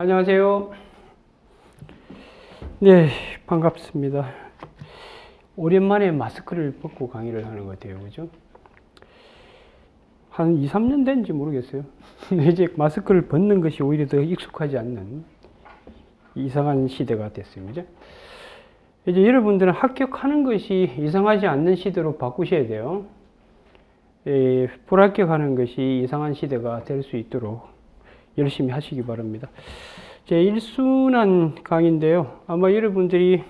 안녕하세요. 네, 반갑습니다. 오랜만에 마스크를 벗고 강의를 하는 것 같아요. 그죠? 한 2, 3년 된지 모르겠어요. 이제 마스크를 벗는 것이 오히려 더 익숙하지 않는 이상한 시대가 됐어요. 그죠? 이제 여러분들은 합격하는 것이 이상하지 않는 시대로 바꾸셔야 돼요. 불합격하는 것이 이상한 시대가 될 수 있도록 열심히 하시기 바랍니다. 제 1순환 강의인데요. 아마 여러분들이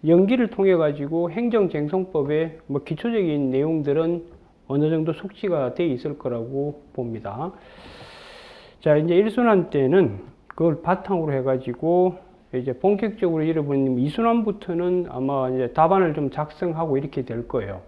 연기를 통해 가지고 행정쟁송법의 기초적인 내용들은 어느 정도 숙지가 돼 있을 거라고 봅니다. 자, 이제 1순환 때는 그걸 바탕으로 해 가지고 이제 본격적으로 여러분 2순환부터는 아마 이제 답안을 좀 작성하고 이렇게 될 거예요.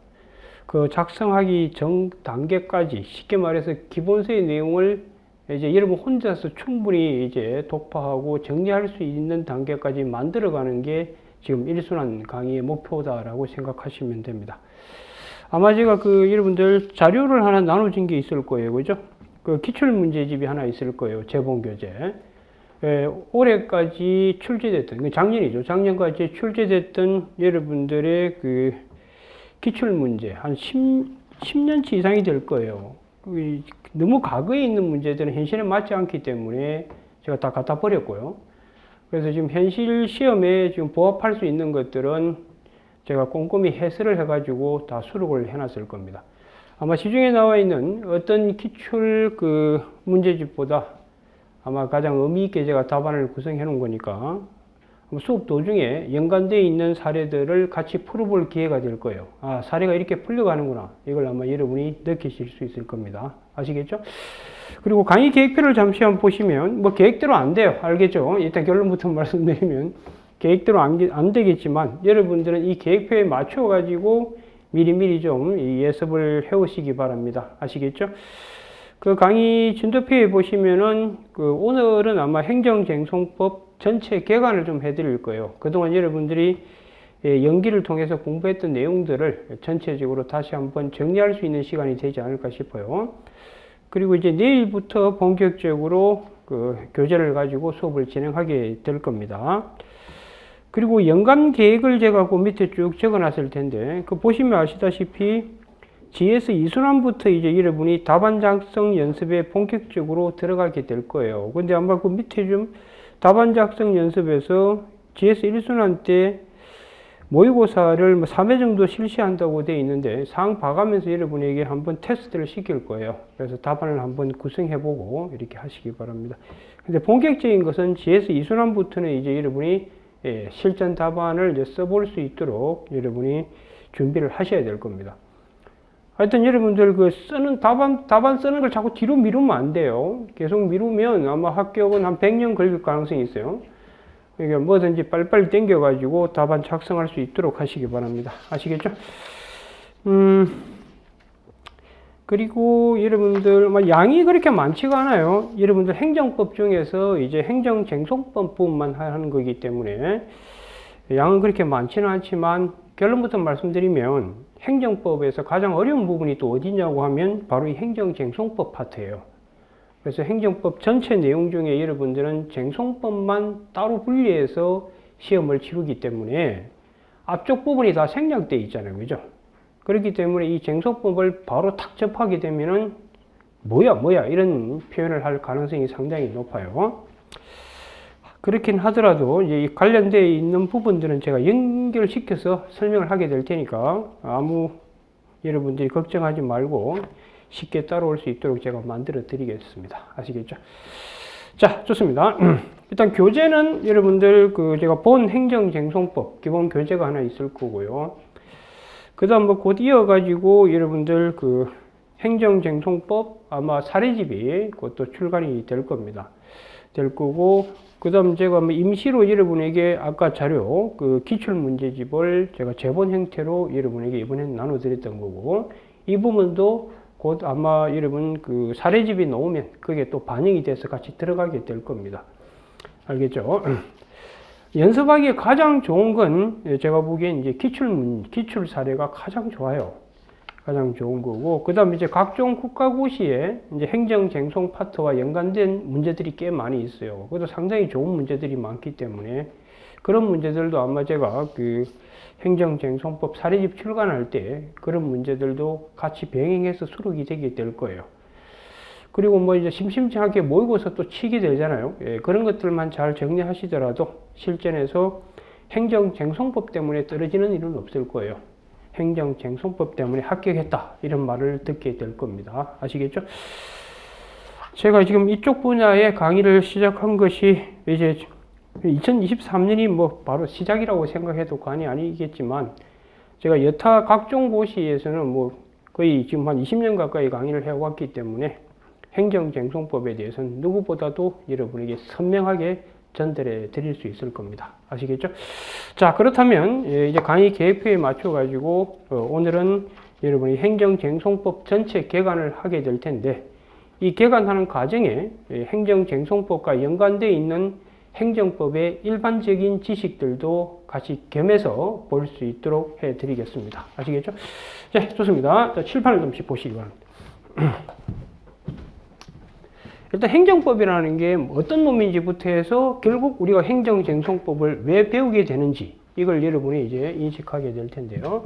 그 작성하기 전 단계까지 쉽게 말해서 기본서의 내용을 이제 여러분 혼자서 충분히 이제 독파하고 정리할 수 있는 단계까지 만들어가는 게 지금 1순환 강의의 목표다라고 생각하시면 됩니다. 아마 제가 여러분들 자료를 하나 나눠준 게 있을 거예요. 그죠? 그 기출문제집이 하나 있을 거예요. 재본교재. 올해까지 출제됐던, 작년이죠. 작년까지 출제됐던 여러분들의 그 기출문제, 한 10년치 이상이 될 거예요. 너무 과거에 있는 문제들은 현실에 맞지 않기 때문에 제가 다 갖다 버렸고요. 그래서 지금 현실 시험에 지금 부합할 수 있는 것들은 제가 꼼꼼히 해설을 해가지고 다 수록을 해놨을 겁니다. 아마 시중에 나와 있는 어떤 기출 문제집보다 아마 가장 의미 있게 제가 답안을 구성해 놓은 거니까 수업 도중에 연관되어 있는 사례들을 같이 풀어볼 기회가 될 거예요. 아, 사례가 이렇게 풀려가는구나. 이걸 아마 여러분이 느끼실 수 있을 겁니다. 아시겠죠? 그리고 강의 계획표를 잠시 한번 보시면, 계획대로 안 돼요. 알겠죠? 일단 결론부터 말씀드리면, 계획대로 안 되겠지만, 여러분들은 이 계획표에 맞춰가지고 미리미리 좀 예습을 해오시기 바랍니다. 아시겠죠? 그 강의 진도표에 보시면은, 오늘은 아마 행정쟁송법 전체 개관을 좀 해드릴 거예요. 그동안 여러분들이 연기를 통해서 공부했던 내용들을 전체적으로 다시 한번 정리할 수 있는 시간이 되지 않을까 싶어요. 그리고 이제 내일부터 본격적으로 교재를 가지고 수업을 진행하게 될 겁니다. 그리고 연간 계획을 제가 그 밑에 쭉 적어 놨을 텐데, 보시면 아시다시피 GS 2순환부터 이제 여러분이 답안 작성 연습에 본격적으로 들어가게 될 거예요. 근데 아마 그 밑에 좀 답안 작성 연습에서 GS 1순환 때 모의고사를 3회 정도 실시한다고 되어 있는데 상 봐가면서 여러분에게 한번 테스트를 시킬 거예요. 그래서 답안을 한번 구성해보고 이렇게 하시기 바랍니다. 근데 본격적인 것은 GS 2순환부터는 이제 여러분이 실전 답안을 이제 써볼 수 있도록 여러분이 준비를 하셔야 될 겁니다. 하여튼 여러분들 답안 쓰는 걸 자꾸 뒤로 미루면 안 돼요. 계속 미루면 아마 합격은 한 100년 걸릴 가능성이 있어요. 그러니까 뭐든지 빨리빨리 당겨가지고 답안 작성할 수 있도록 하시기 바랍니다. 아시겠죠? 그리고 여러분들, 양이 그렇게 많지가 않아요. 여러분들 행정법 중에서 이제 행정쟁송법만 하는 거기 때문에 양은 그렇게 많지는 않지만 결론부터 말씀드리면 행정법에서 가장 어려운 부분이 또 어디냐고 하면 바로 이 행정쟁송법 파트예요. 그래서 행정법 전체 내용 중에 여러분들은 쟁송법만 따로 분리해서 시험을 치르기 때문에 앞쪽 부분이 다 생략되어 있잖아요. 그죠? 그렇기 때문에 이 쟁송법을 바로 탁 접하게 되면은 뭐야 이런 표현을 할 가능성이 상당히 높아요. 그렇긴 하더라도 이제 관련되어 있는 부분들은 제가 연결시켜서 설명을 하게 될 테니까 아무 여러분들이 걱정하지 말고 쉽게 따라올 수 있도록 제가 만들어 드리겠습니다. 아시겠죠? 자, 좋습니다. 일단 교재는 여러분들 제가 본 행정쟁송법 기본 교재가 하나 있을 거고요. 그 다음 곧 이어가지고 여러분들 행정쟁송법 아마 사례집이 그것도 출간이 될 겁니다. 될 거고, 그 다음 제가 임시로 여러분에게 아까 자료, 기출문제집을 제가 제본 형태로 여러분에게 이번에 나눠드렸던 거고, 이 부분도 곧 아마 여러분 사례집이 나오면 그게 또 반영이 돼서 같이 들어가게 될 겁니다. 알겠죠? 연습하기에 가장 좋은 건 제가 보기엔 이제 기출 사례가 가장 좋아요. 가장 좋은 거고, 그 다음에 이제 각종 국가고시에 이제 행정쟁송 파트와 연관된 문제들이 꽤 많이 있어요. 그것도 상당히 좋은 문제들이 많기 때문에 그런 문제들도 아마 제가 그 행정쟁송법 사례집 출간할 때 그런 문제들도 같이 병행해서 수록이 되게 될 거예요. 그리고 뭐 이제 심심찮게 모의고사 또 치게 되잖아요. 예, 그런 것들만 잘 정리하시더라도 실전에서 행정쟁송법 때문에 떨어지는 일은 없을 거예요. 행정쟁송법 때문에 합격했다 이런 말을 듣게 될 겁니다. 아시겠죠? 제가 지금 이쪽 분야의 강의를 시작한 것이 이제 2023년이 뭐 바로 시작이라고 생각해도 과언이 아니겠지만, 제가 여타 각종 고시에서는 뭐 거의 지금 한 20년 가까이 강의를 해왔기 때문에 행정쟁송법에 대해서는 누구보다도 여러분에게 선명하게 전달해 드릴 수 있을 겁니다. 아시겠죠? 자, 그렇다면 이제 강의 계획표에 맞춰 가지고 오늘은 여러분이 행정쟁송법 전체 개관을 하게 될 텐데, 이 개관하는 과정에 행정쟁송법과 연관되어 있는 행정법의 일반적인 지식들도 같이 겸해서 볼 수 있도록 해 드리겠습니다. 아시겠죠? 네, 좋습니다. 자, 칠판을 좀씩 보시기 바랍니다. 일단 행정법이라는 게 어떤 놈인지부터 해서 결국 우리가 행정쟁송법을 왜 배우게 되는지, 이걸 여러분이 이제 인식하게 될 텐데요.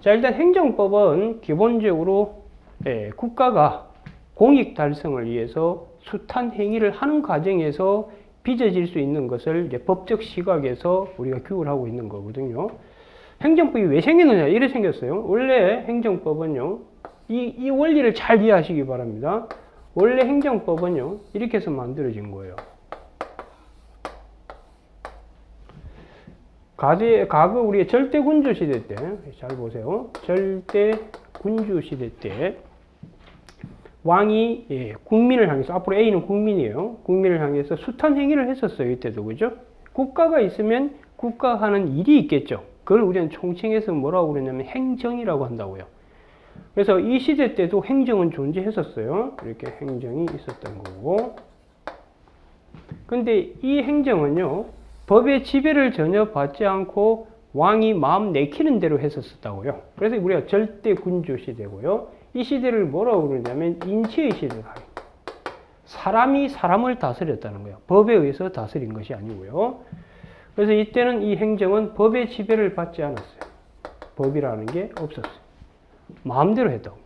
자, 일단 행정법은 기본적으로 국가가 공익 달성을 위해서 숱한 행위를 하는 과정에서 빚어질 수 있는 것을 이제 법적 시각에서 우리가 규율 하고 있는 거거든요. 행정법이 왜 생겼느냐, 이래 생겼어요. 원래 행정법은요, 이 원리를 잘 이해하시기 바랍니다. 원래 행정법은요, 이렇게 해서 만들어진 거예요. 과거 우리 절대군주 시대 때, 잘 보세요. 절대군주 시대 때 왕이 국민을 향해서, 앞으로 A는 국민이에요. 국민을 향해서 숱한 행위를 했었어요. 이때도. 그죠? 국가가 있으면 국가가 하는 일이 있겠죠. 그걸 우리는 총칭해서 뭐라고 그러냐면 행정이라고 한다고요. 그래서 이 시대 때도 행정은 존재했었어요. 이렇게 행정이 있었던 거고. 근데 이 행정은요, 법의 지배를 전혀 받지 않고 왕이 마음 내키는 대로 했었다고요. 그래서 우리가 절대군주 시대고요. 이 시대를 뭐라고 그러냐면 인치의 시대다. 사람이 사람을 다스렸다는 거예요. 법에 의해서 다스린 것이 아니고요. 그래서 이때는 이 행정은 법의 지배를 받지 않았어요. 법이라는 게 없었어요. 마음대로 했다고.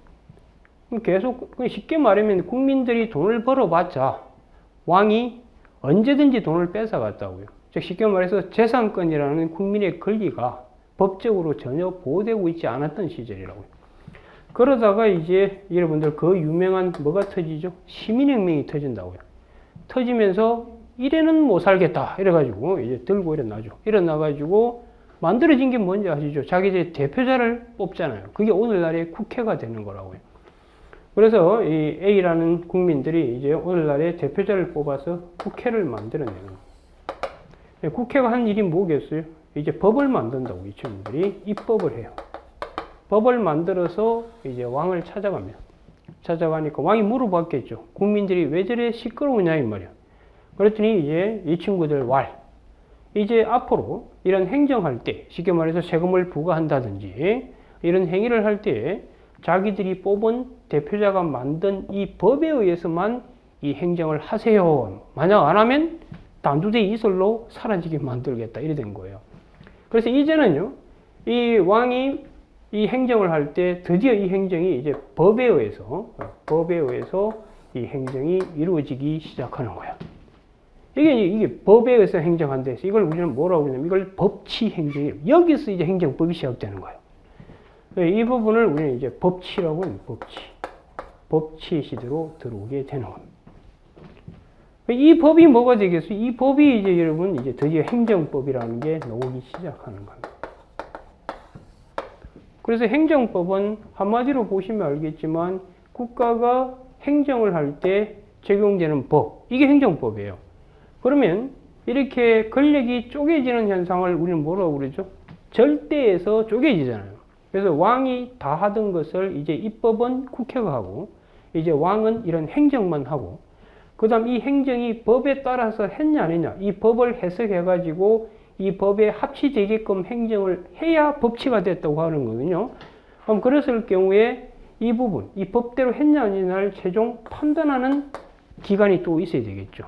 계속 쉽게 말하면 국민들이 돈을 벌어봤자 왕이 언제든지 돈을 뺏어갔다고요. 즉 쉽게 말해서 재산권이라는 국민의 권리가 법적으로 전혀 보호되고 있지 않았던 시절이라고요. 그러다가 이제 여러분들 그 유명한 뭐가 터지죠? 시민혁명이 터진다고요. 터지면서 이래는 못 살겠다 이래가지고 이제 들고 일어나죠. 일어나가지고 만들어진 게 뭔지 아시죠? 자기들의 대표자를 뽑잖아요. 그게 오늘날의 국회가 되는 거라고요. 그래서 이 A라는 국민들이 이제 오늘날의 대표자를 뽑아서 국회를 만들어내는 거예요. 국회가 한 일이 뭐겠어요? 이제 법을 만든다고 이 친구들이 입법을 해요. 법을 만들어서 이제 왕을 찾아갑니다. 찾아가니까 왕이 물어봤겠죠. 국민들이 왜 저래 시끄러우냐 이 말이야. 그랬더니 이제 이 친구들 이제 앞으로 이런 행정할 때, 쉽게 말해서 세금을 부과한다든지 이런 행위를 할 때 자기들이 뽑은 대표자가 만든 이 법에 의해서만 이 행정을 하세요. 만약 안 하면 단두대 이슬로 사라지게 만들겠다. 이래 된 거예요. 그래서 이제는요, 이 왕이 이 행정을 할 때 드디어 이 행정이 이제 법에 의해서 이 행정이 이루어지기 시작하는 거야. 이게 법에 의해서 행정한다. 이걸 우리는 뭐라고 그러냐면 이걸 법치 행정이에요. 여기서 이제 행정법이 시작되는 거예요. 이 부분을 우리는 이제 법치라고 해요. 법치 시대로 들어오게 되는 겁니다. 이 법이 뭐가 되겠어요? 이 법이 이제 여러분 이제 드디어 행정법이라는 게 나오기 시작하는 겁니다. 그래서 행정법은 한마디로 보시면 알겠지만 국가가 행정을 할 때 적용되는 법, 이게 행정법이에요. 그러면 이렇게 권력이 쪼개지는 현상을 우리는 뭐라고 그러죠? 절대에서 쪼개지잖아요. 그래서 왕이 다 하던 것을 이제 입법은 국회가 하고, 이제 왕은 이런 행정만 하고, 그 다음 이 행정이 법에 따라서 했냐 안 했냐, 이 법을 해석해가지고 이 법에 합치되게끔 행정을 해야 법치가 됐다고 하는 거거든요. 그럼 그랬을 경우에 이 부분, 이 법대로 했냐 아니냐를 최종 판단하는 기관이 또 있어야 되겠죠.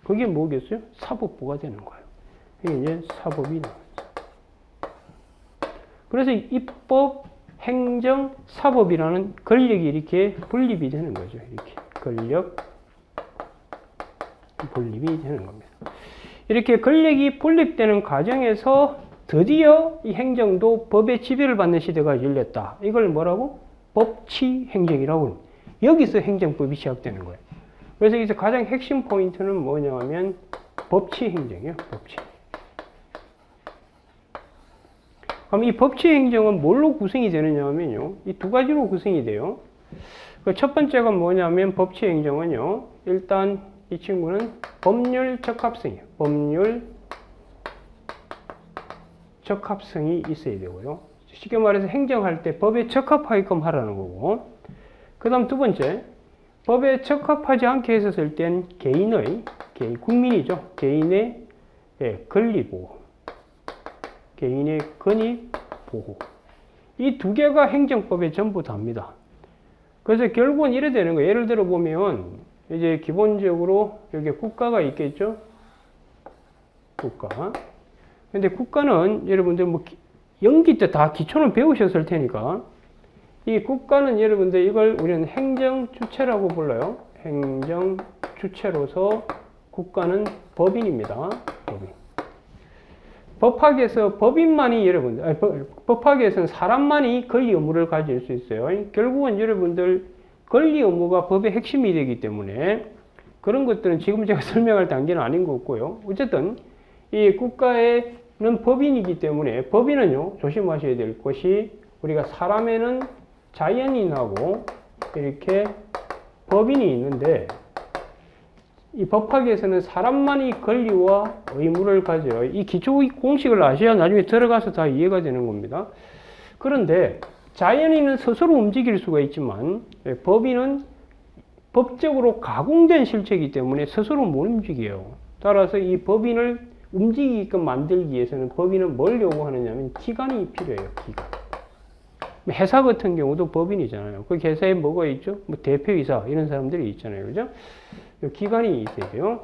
그게 뭐겠어요? 사법부가 되는 거예요. 이게 이제 사법이 나오죠. 그래서 입법, 행정, 사법이라는 권력이 이렇게 분립이 되는 거죠. 이렇게 권력 분립이 되는 겁니다. 이렇게 권력이 분립되는 과정에서 드디어 이 행정도 법의 지배를 받는 시대가 열렸다. 이걸 뭐라고? 법치 행정이라고 합니다. 여기서 행정법이 시작되는 거예요. 그래서 여기서 가장 핵심 포인트는 뭐냐면 법치 행정이에요. 법치. 그럼 이 법치 행정은 뭘로 구성이 되느냐 하면요. 이 두 가지로 구성이 돼요. 그 첫 번째가 뭐냐면 법치 행정은요. 일단 이 친구는 법률 적합성이에요. 법률 적합성이 있어야 되고요. 쉽게 말해서 행정할 때 법에 적합하게끔 하라는 거고. 그 다음 두 번째, 법에 적합하지 않게 했었을 땐 국민이죠. 개인의 권리 보호. 개인의 권익 보호. 이 두 개가 행정법의 전부 답니다. 그래서 결국은 이래 되는 거예요. 예를 들어 보면, 이제 기본적으로 여기 국가가 있겠죠? 국가. 근데 국가는 여러분들 뭐 연기 때 다 기초는 배우셨을 테니까 이 국가는 여러분들 이걸 우리는 행정 주체라고 불러요. 행정 주체로서 국가는 법인입니다. 법인. 법학에서 법인만이 여러분들, 법학에서는 사람만이 권리 의무를 가질 수 있어요. 결국은 여러분들 권리 의무가 법의 핵심이 되기 때문에 그런 것들은 지금 제가 설명할 단계는 아닌 것 같고요. 어쨌든 이 국가에는 법인이기 때문에 법인은요, 조심하셔야 될 것이 우리가 사람에는 자연인하고 이렇게 법인이 있는데 이 법학에서는 사람만이 권리와 의무를 가져요. 이 기초 공식을 아셔야 나중에 들어가서 다 이해가 되는 겁니다. 그런데 자연인은 스스로 움직일 수가 있지만 법인은 법적으로 가공된 실체이기 때문에 스스로 못 움직여요. 따라서 이 법인을 움직이게끔 만들기 위해서는 법인은 뭘 요구하느냐면 기관이 필요해요. 기관. 회사 같은 경우도 법인이잖아요. 그 회사에 뭐가 있죠? 뭐 대표이사 이런 사람들이 있잖아요. 그죠? 기관이 있어야 돼요.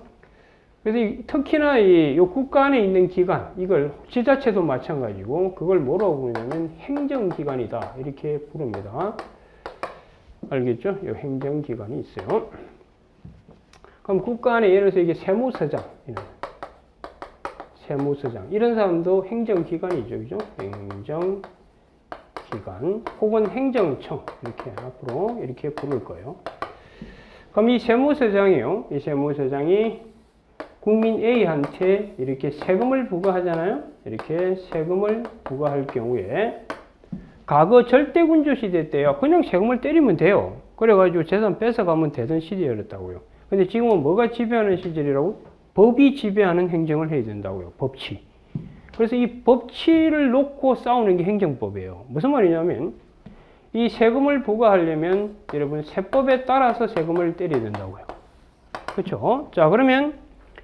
그래서 특히나 이 국가 안에 있는 기관, 이걸 지자체도 마찬가지고 그걸 뭐라고 부르냐면 행정기관이다. 이렇게 부릅니다. 알겠죠? 이 행정기관이 있어요. 그럼 국가 안에 예를 들어서 이게 세무서장, 이런 사람도 행정기관이죠. 그죠? 행정기관 혹은 행정청 이렇게 앞으로 이렇게 부를 거예요. 그럼 이 세무서장이요. 이 세무서장이 국민 A한테 이렇게 세금을 부과하잖아요. 이렇게 세금을 부과할 경우에 과거 절대군주 시대 때요. 그냥 세금을 때리면 돼요. 그래가지고 재산 뺏어가면 되던 시대였다고요. 근데 지금은 뭐가 지배하는 시절이라고? 법이 지배하는 행정을 해야 된다고요. 법치. 그래서 이 법치를 놓고 싸우는 게 행정법이에요. 무슨 말이냐면 이 세금을 부과하려면 여러분 세법에 따라서 세금을 때려야 된다고요. 그렇죠? 자, 그러면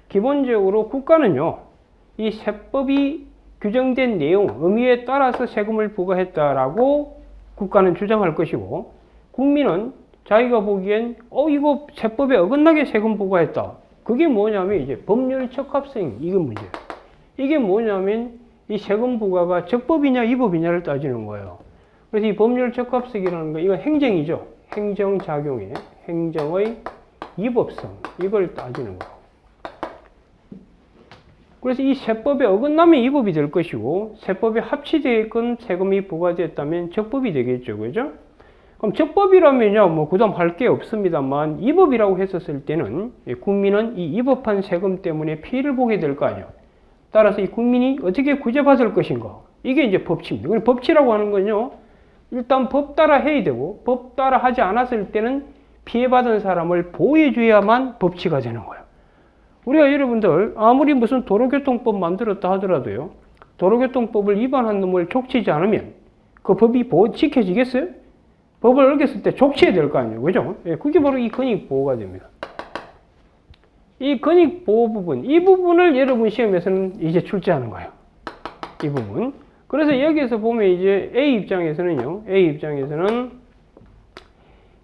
기본적으로 국가는요. 이 세법이 규정된 내용, 의미에 따라서 세금을 부과했다라고 국가는 주장할 것이고 국민은 자기가 보기엔 이거 세법에 어긋나게 세금 부과했다. 그게 뭐냐면 이제 법률 적합성, 이게 문제예요. 이게 뭐냐면 이 세금 부과가 적법이냐 위법이냐를 따지는 거예요. 그래서 이 법률 적합성이라는 거, 이건 행정이죠. 행정작용의, 행정의 위법성, 이걸 따지는 거예요. 그래서 이 세법에 어긋나면 위법이 될 것이고, 세법에 합치되건 세금이 부과됐다면 적법이 되겠죠. 그죠? 그럼 적법이라면요, 뭐, 그 다음 할 게 없습니다만, 위법이라고 했었을 때는, 국민은 이 위법한 세금 때문에 피해를 보게 될 거 아니에요. 따라서 이 국민이 어떻게 구제받을 것인가. 이게 이제 법치입니다. 법치라고 하는 건요, 일단 법 따라 해야 되고, 법 따라 하지 않았을 때는 피해받은 사람을 보호해줘야만 법치가 되는 거예요. 우리가 여러분들, 아무리 무슨 도로교통법 만들었다 하더라도요, 도로교통법을 위반한 놈을 족치지 않으면 그 법이 지켜지겠어요? 법을 어겼을 때 족치해야 될 거 아니에요. 그죠? 예, 그게 바로 이 권익보호가 됩니다. 이 권익보호 부분, 이 부분을 여러분 시험에서는 이제 출제하는 거예요. 이 부분. 그래서 여기에서 보면 이제 A 입장에서는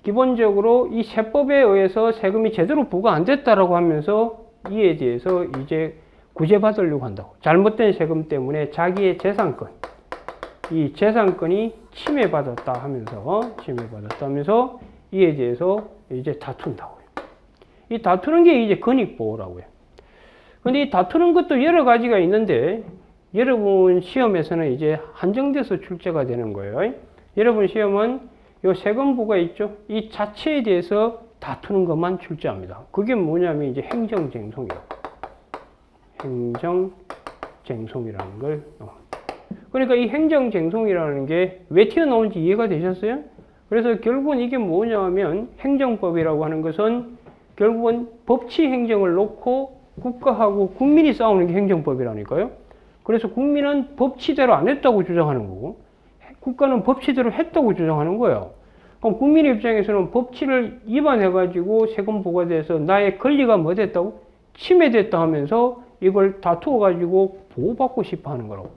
기본적으로 이 세법에 의해서 세금이 제대로 부과 안 됐다라고 하면서 이에 대해서 이제 구제받으려고 한다고. 잘못된 세금 때문에 자기의 재산권, 이 재산권이 침해받았다 하면서 이에 대해서 이제 다툰다고요. 이 다투는 게 이제 권익보호라고요. 근데 이 다투는 것도 여러 가지가 있는데 여러분 시험에서는 이제 한정돼서 출제가 되는 거예요. 여러분 시험은 요 세금부가 있죠. 이 자체에 대해서 다투는 것만 출제합니다. 그게 뭐냐면 이제 행정쟁송이라고. 행정쟁송이라는 걸. 그러니까 이 행정쟁송이라는 게 왜 튀어나오는지 이해가 되셨어요? 그래서 결국은 이게 뭐냐면 행정법이라고 하는 것은 결국은 법치 행정을 놓고 국가하고 국민이 싸우는 게 행정법이라니까요. 그래서 국민은 법치대로 안 했다고 주장하는 거고 국가는 법치대로 했다고 주장하는 거예요. 그럼 국민의 입장에서는 법치를 위반해가지고 세금 부과돼서 나의 권리가 뭐 됐다고? 침해됐다 하면서 이걸 다투어가지고 보호받고 싶어 하는 거라고.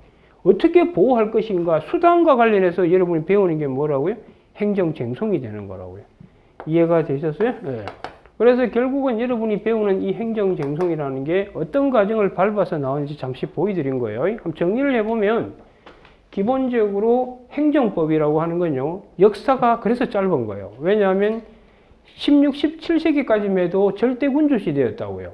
어떻게 보호할 것인가 수단과 관련해서 여러분이 배우는 게 뭐라고요? 행정쟁송이 되는 거라고요. 이해가 되셨어요? 네. 그래서 결국은 여러분이 배우는 이 행정쟁송이라는 게 어떤 과정을 밟아서 나오는지 잠시 보여드린 거예요. 그럼 정리를 해보면 기본적으로 행정법이라고 하는 건요. 역사가 그래서 짧은 거예요. 왜냐하면 16, 17세기까지만 해도 절대군주 시대였다고요.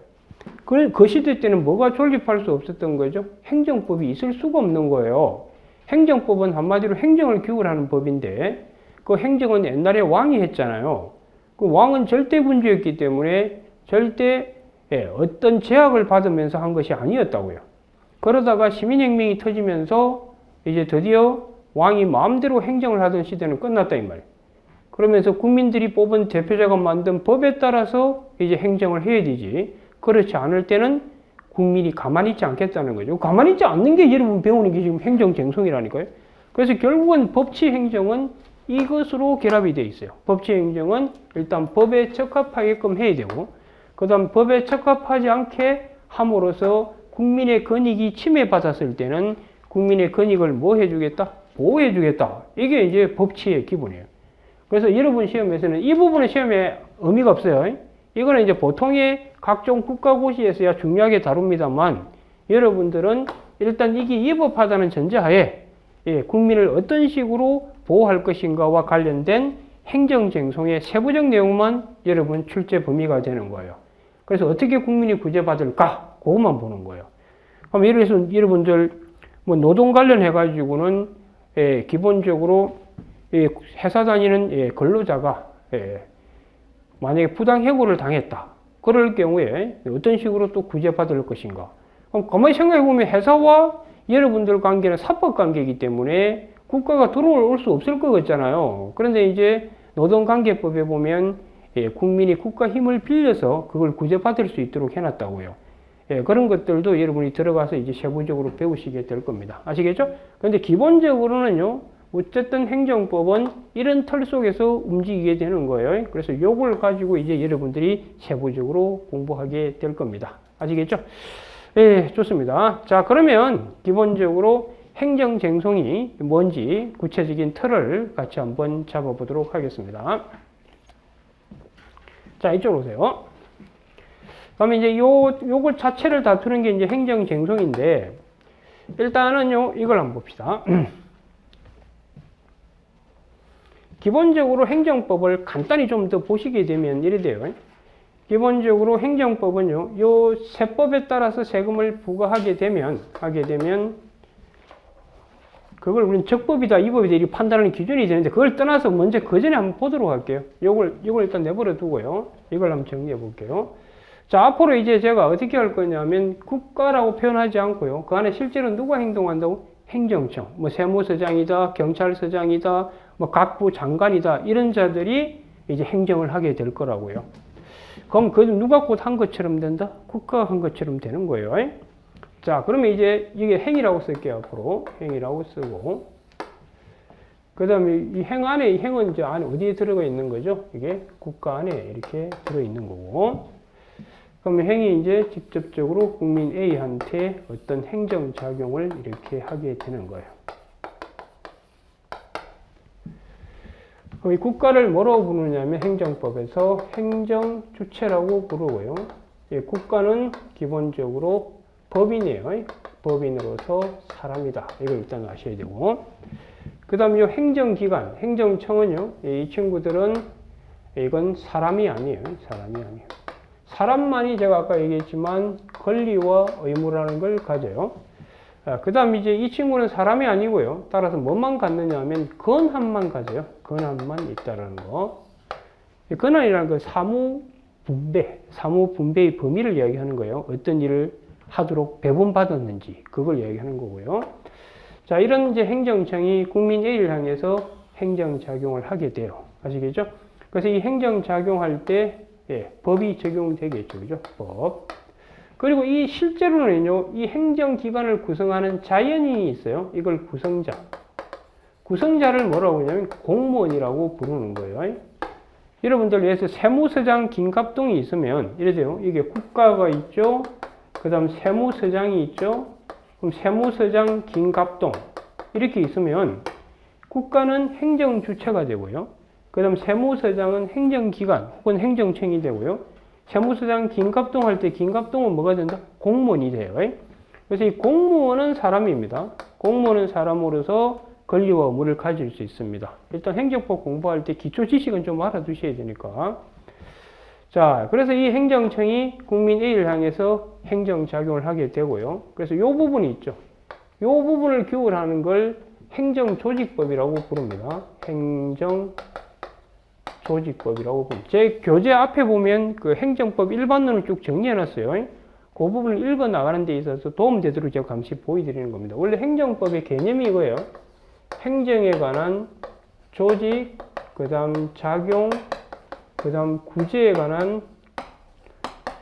그 시대 때는 뭐가 존립할 수 없었던 거죠? 행정법이 있을 수가 없는 거예요. 행정법은 한마디로 행정을 규율하는 법인데 그 행정은 옛날에 왕이 했잖아요. 그 왕은 절대군주였기 때문에 절대 어떤 제약을 받으면서 한 것이 아니었다고요. 그러다가 시민혁명이 터지면서 이제 드디어 왕이 마음대로 행정을 하던 시대는 끝났다 이 말이에요. 그러면서 국민들이 뽑은 대표자가 만든 법에 따라서 이제 행정을 해야 되지. 그렇지 않을 때는 국민이 가만히 있지 않겠다는 거죠. 가만히 있지 않는 게 여러분 배우는 게 지금 행정쟁송이라니까요. 그래서 결국은 법치 행정은 이것으로 결합이 되어 있어요. 법치 행정은 일단 법에 적합하게끔 해야 되고 그 다음 법에 적합하지 않게 함으로써 국민의 권익이 침해받았을 때는 국민의 권익을 뭐 해주겠다? 보호해주겠다. 이게 이제 법치의 기본이에요. 그래서 여러분 시험에서는 이 부분은 시험에 의미가 없어요. 이거는 이제 보통의 각종 국가고시에서야 중요하게 다룹니다만 여러분들은 일단 이게 위법하다는 전제하에 국민을 어떤 식으로 보호할 것인가와 관련된 행정쟁송의 세부적 내용만 여러분 출제 범위가 되는 거예요. 그래서 어떻게 국민이 구제받을까? 그것만 보는 거예요. 그럼 예를 들어서 여러분들 뭐 노동 관련해가지고는 기본적으로 회사 다니는 근로자가 만약에 부당해고를 당했다. 그럴 경우에 어떤 식으로 또 구제받을 것인가. 그럼 가만히 생각해보면 회사와 여러분들 관계는 사법관계이기 때문에 국가가 들어올 수 없을 것 같잖아요. 그런데 이제 노동관계법에 보면 국민이 국가 힘을 빌려서 그걸 구제받을 수 있도록 해놨다고요. 그런 것들도 여러분이 들어가서 이제 세부적으로 배우시게 될 겁니다. 아시겠죠? 그런데 기본적으로는요. 어쨌든 행정법은 이런 틀 속에서 움직이게 되는 거예요. 그래서 요걸 가지고 이제 여러분들이 세부적으로 공부하게 될 겁니다. 아시겠죠? 예, 좋습니다. 자, 그러면 기본적으로 행정쟁송이 뭔지 구체적인 틀을 같이 한번 잡아보도록 하겠습니다. 자, 이쪽으로 오세요. 그러면 이제 요걸 자체를 다투는 게 이제 행정쟁송인데, 일단은요, 이걸 한번 봅시다. 기본적으로 행정법을 간단히 좀 더 보시게 되면 이래 돼요. 기본적으로 행정법은요, 요 세법에 따라서 세금을 부과하게 되면, 그걸 우리는 적법이다, 위법이다, 이렇게 판단하는 기준이 되는데, 그걸 떠나서 먼저 그 전에 한번 보도록 할게요. 요걸 일단 내버려 두고요. 이걸 한번 정리해 볼게요. 자, 앞으로 이제 제가 어떻게 할 거냐면, 국가라고 표현하지 않고요. 그 안에 실제로 누가 행동한다고? 행정청, 뭐 세무서장이다, 경찰서장이다, 뭐 각부 장관이다, 이런 자들이 이제 행정을 하게 될 거라고요. 그럼 그 누가 곧 한 것처럼 된다? 국가가 한 것처럼 되는 거예요. 자, 그러면 이제 이게 행이라고 쓸게요. 앞으로 행이라고 쓰고, 그 다음에 이 행 안에, 이 행은 이제 안에 어디에 들어가 있는 거죠? 이게 국가 안에 이렇게 들어 있는 거고, 그러면 행이 이제 직접적으로 국민 A한테 어떤 행정작용을 이렇게 하게 되는 거예요. 이 국가를 뭐라고 부르냐면 행정법에서 행정주체라고 부르고요. 예, 국가는 기본적으로 법인이에요. 법인으로서 사람이다. 이걸 일단 아셔야 되고. 그 다음 이 행정기관, 행정청은요. 이 친구들은 이건 사람이 아니에요. 사람이 아니에요. 사람만이 제가 아까 얘기했지만 권리와 의무라는 걸 가져요. 그 다음 이제 이 친구는 사람이 아니고요. 따라서 뭐만 갖느냐 하면 권한만 가져요. 권한만 있다라는 거. 권한이라는 건 사무분배의 범위를 이야기하는 거예요. 어떤 일을 하도록 배분받았는지 그걸 이야기하는 거고요. 자, 이런 이제 행정청이 국민 A를 향해서 행정작용을 하게 돼요. 아시겠죠? 그래서 이 행정작용할 때 법이 적용되겠죠. 그죠? 법. 그리고 이 실제로는요, 이 행정기관을 구성하는 자연인이 있어요. 이걸 구성자. 구성자를 뭐라고 하냐면 공무원이라고 부르는 거예요. 여러분들 위해서 세무서장 김갑동이 있으면 이래요. 이게 국가가 있죠. 그 다음 세무서장이 있죠. 그럼 세무서장 김갑동 이렇게 있으면 국가는 행정주체가 되고요. 그 다음 세무서장은 행정기관 혹은 행정청이 되고요. 세무서장 김갑동 할 때 김갑동은 뭐가 된다? 공무원이 돼요. 그래서 이 공무원은 사람입니다. 공무원은 사람으로서 권리와 의무를 가질 수 있습니다. 일단 행정법 공부할 때 기초 지식은 좀 알아두셔야 되니까. 자, 그래서 이 행정청이 국민 A를 향해서 행정작용을 하게 되고요. 그래서 이 부분이 있죠. 이 부분을 규율하는 걸 행정조직법이라고 부릅니다. 행정조직법이라고 부릅니다. 제 교재 앞에 보면 그 행정법 일반론을 쭉 정리해놨어요. 그 부분을 읽어 나가는 데 있어서 도움되도록 제가 감시 보여드리는 겁니다. 원래 행정법의 개념이 이거예요. 행정에 관한 조직, 그 다음 작용, 그 다음 구제에 관한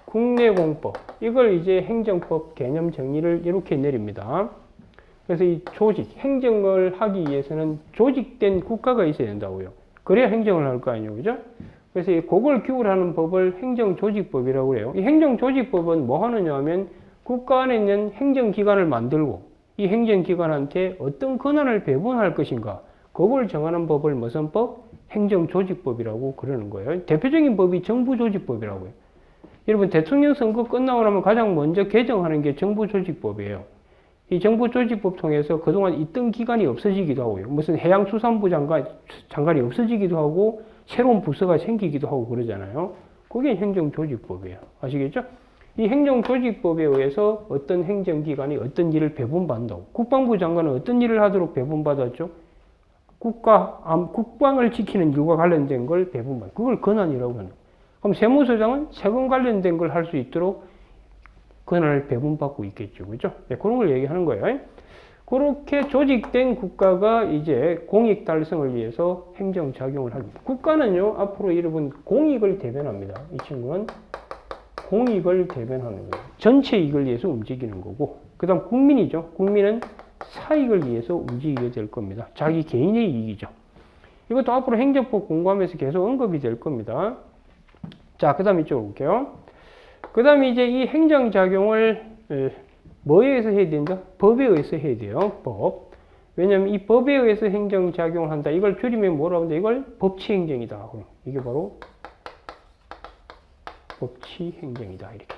국내공법. 이걸 이제 행정법 개념 정리를 이렇게 내립니다. 그래서 이 조직, 행정을 하기 위해서는 조직된 국가가 있어야 된다고요. 그래야 행정을 할 거 아니에요. 그죠? 그래서 그걸 규율하는 법을 행정조직법이라고 해요. 이 행정조직법은 뭐 하느냐 하면 국가 안에 있는 행정기관을 만들고 이 행정기관한테 어떤 권한을 배분할 것인가 그걸 정하는 법을 무슨 법? 행정조직법이라고 그러는 거예요. 대표적인 법이 정부조직법이라고 해요. 여러분 대통령 선거 끝나고 나면 가장 먼저 개정하는 게 정부조직법이에요. 이 정부조직법 통해서 그동안 있던 기관이 없어지기도 하고요. 무슨 해양수산부 장관이 없어지기도 하고 새로운 부서가 생기기도 하고 그러잖아요. 그게 행정조직법이에요. 아시겠죠? 이 행정조직법에 의해서 어떤 행정기관이 어떤 일을 배분받는다고. 국방부 장관은 어떤 일을 하도록 배분받았죠? 국방을 지키는 일과 관련된 걸 배분받는. 그걸 권한이라고 하는. 그럼 세무서장은 세금 관련된 걸 할 수 있도록 권한을 배분받고 있겠죠. 그죠? 네, 그런 걸 얘기하는 거예요. 그렇게 조직된 국가가 이제 공익 달성을 위해서 행정작용을 합니다. 국가는요, 앞으로 여러분 공익을 대변합니다. 이 친구는 공익을 대변하는 거예요. 전체 이익을 위해서 움직이는 거고, 그 다음 국민이죠. 국민은 사익을 위해서 움직이게 될 겁니다. 자기 개인의 이익이죠. 이것도 앞으로 행정법 공부하면서 계속 언급이 될 겁니다. 자, 그 다음 이쪽으로 볼게요. 그 다음에 이제 이 행정작용을 뭐에 의해서 해야 된다? 법에 의해서 해야 돼요. 법. 왜냐면 이 법에 의해서 행정작용을 한다. 이걸 줄이면 뭐라고 한다? 이걸 법치행정이다. 이게 바로 법치행정이다. 이렇게.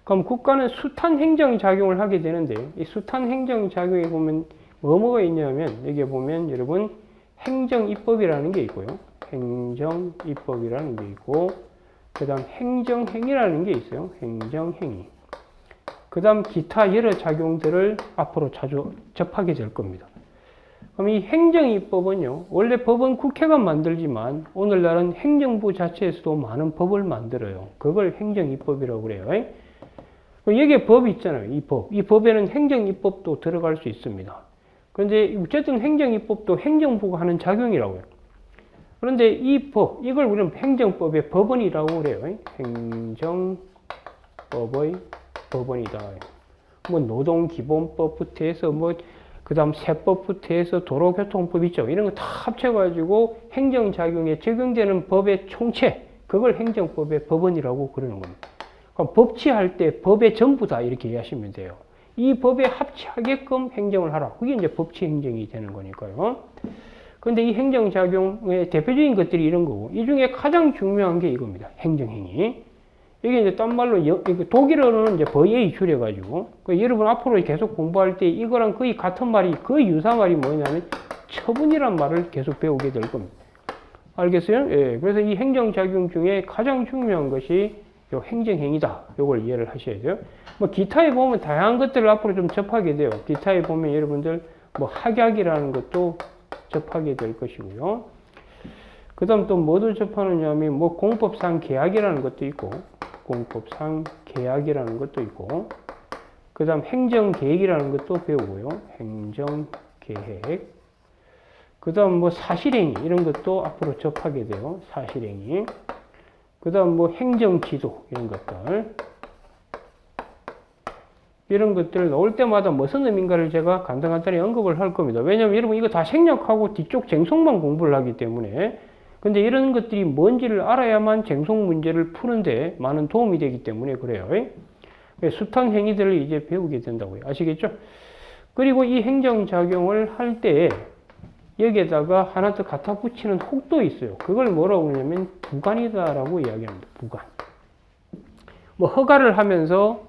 그럼 국가는 숱한 행정작용을 하게 되는데 이 숱한 행정작용에 보면 뭐가 있냐면 여기에 보면 여러분 행정입법이라는 게 있고요. 행정입법이라는 게 있고 그 다음 행정행위라는 게 있어요. 행정행위. 그 다음 기타 여러 작용들을 앞으로 자주 접하게 될 겁니다. 그럼 이 행정입법은요. 원래 법은 국회가 만들지만 오늘날은 행정부 자체에서도 많은 법을 만들어요. 그걸 행정입법이라고 그래요. 여기에 법이 있잖아요. 이 법. 이 법에는 행정입법도 들어갈 수 있습니다. 그런데 어쨌든 행정입법도 행정부가 하는 작용이라고요. 그런데 이 법, 이걸 우리는 행정법의 법원이라고 그래요. 행정법의 법원이다. 뭐 노동기본법부터 해서 그 다음 세법부터 해서 도로교통법 있죠. 이런 거 다 합쳐가지고 행정작용에 적용되는 법의 총체, 그걸 행정법의 법원이라고 그러는 겁니다. 그럼 법치할 때 법의 전부다 이렇게 이해하시면 돼요. 이 법에 합치하게끔 행정을 하라. 그게 이제 법치행정이 되는 거니까요. 근데 이 행정작용의 대표적인 것들이 이런 거고, 이 중에 가장 중요한 게 이겁니다. 행정행위. 이게 이제 딴 말로, 독일어는 이제 VA 줄여가지고, 여러분 앞으로 계속 공부할 때 이거랑 거의 같은 말이, 거의 유사 말이 뭐냐면, 처분이란 말을 계속 배우게 될 겁니다. 알겠어요? 예. 그래서 이 행정작용 중에 가장 중요한 것이 요 행정행위다. 요걸 이해를 하셔야 돼요. 뭐 기타에 보면 다양한 것들을 앞으로 좀 접하게 돼요. 기타에 보면 여러분들 뭐 학약이라는 것도 접하게 될 것이고요. 그 다음 또 뭐도 접하느냐 하면 뭐 공법상 계약이라는 것도 있고, 공법상 계약이라는 것도 있고, 그 다음 행정계획이라는 것도 배우고요. 행정계획. 그 다음 뭐 사실행위 이런 것도 앞으로 접하게 돼요. 사실행위. 그 다음 뭐 행정지도 이런 것들. 이런 것들 나올 때마다 무슨 의미인가를 제가 간단히 언급을 할 겁니다. 왜냐면 여러분 이거 다 생략하고 뒤쪽 쟁송만 공부를 하기 때문에. 근데 이런 것들이 뭔지를 알아야만 쟁송 문제를 푸는데 많은 도움이 되기 때문에 그래요. 숱한 행위들을 이제 배우게 된다고요. 아시겠죠? 그리고 이 행정작용을 할 때 여기에다가 하나 더 갖다 붙이는 혹도 있어요. 그걸 뭐라고 하냐면 부관이다라고 이야기합니다. 부관. 뭐 허가를 하면서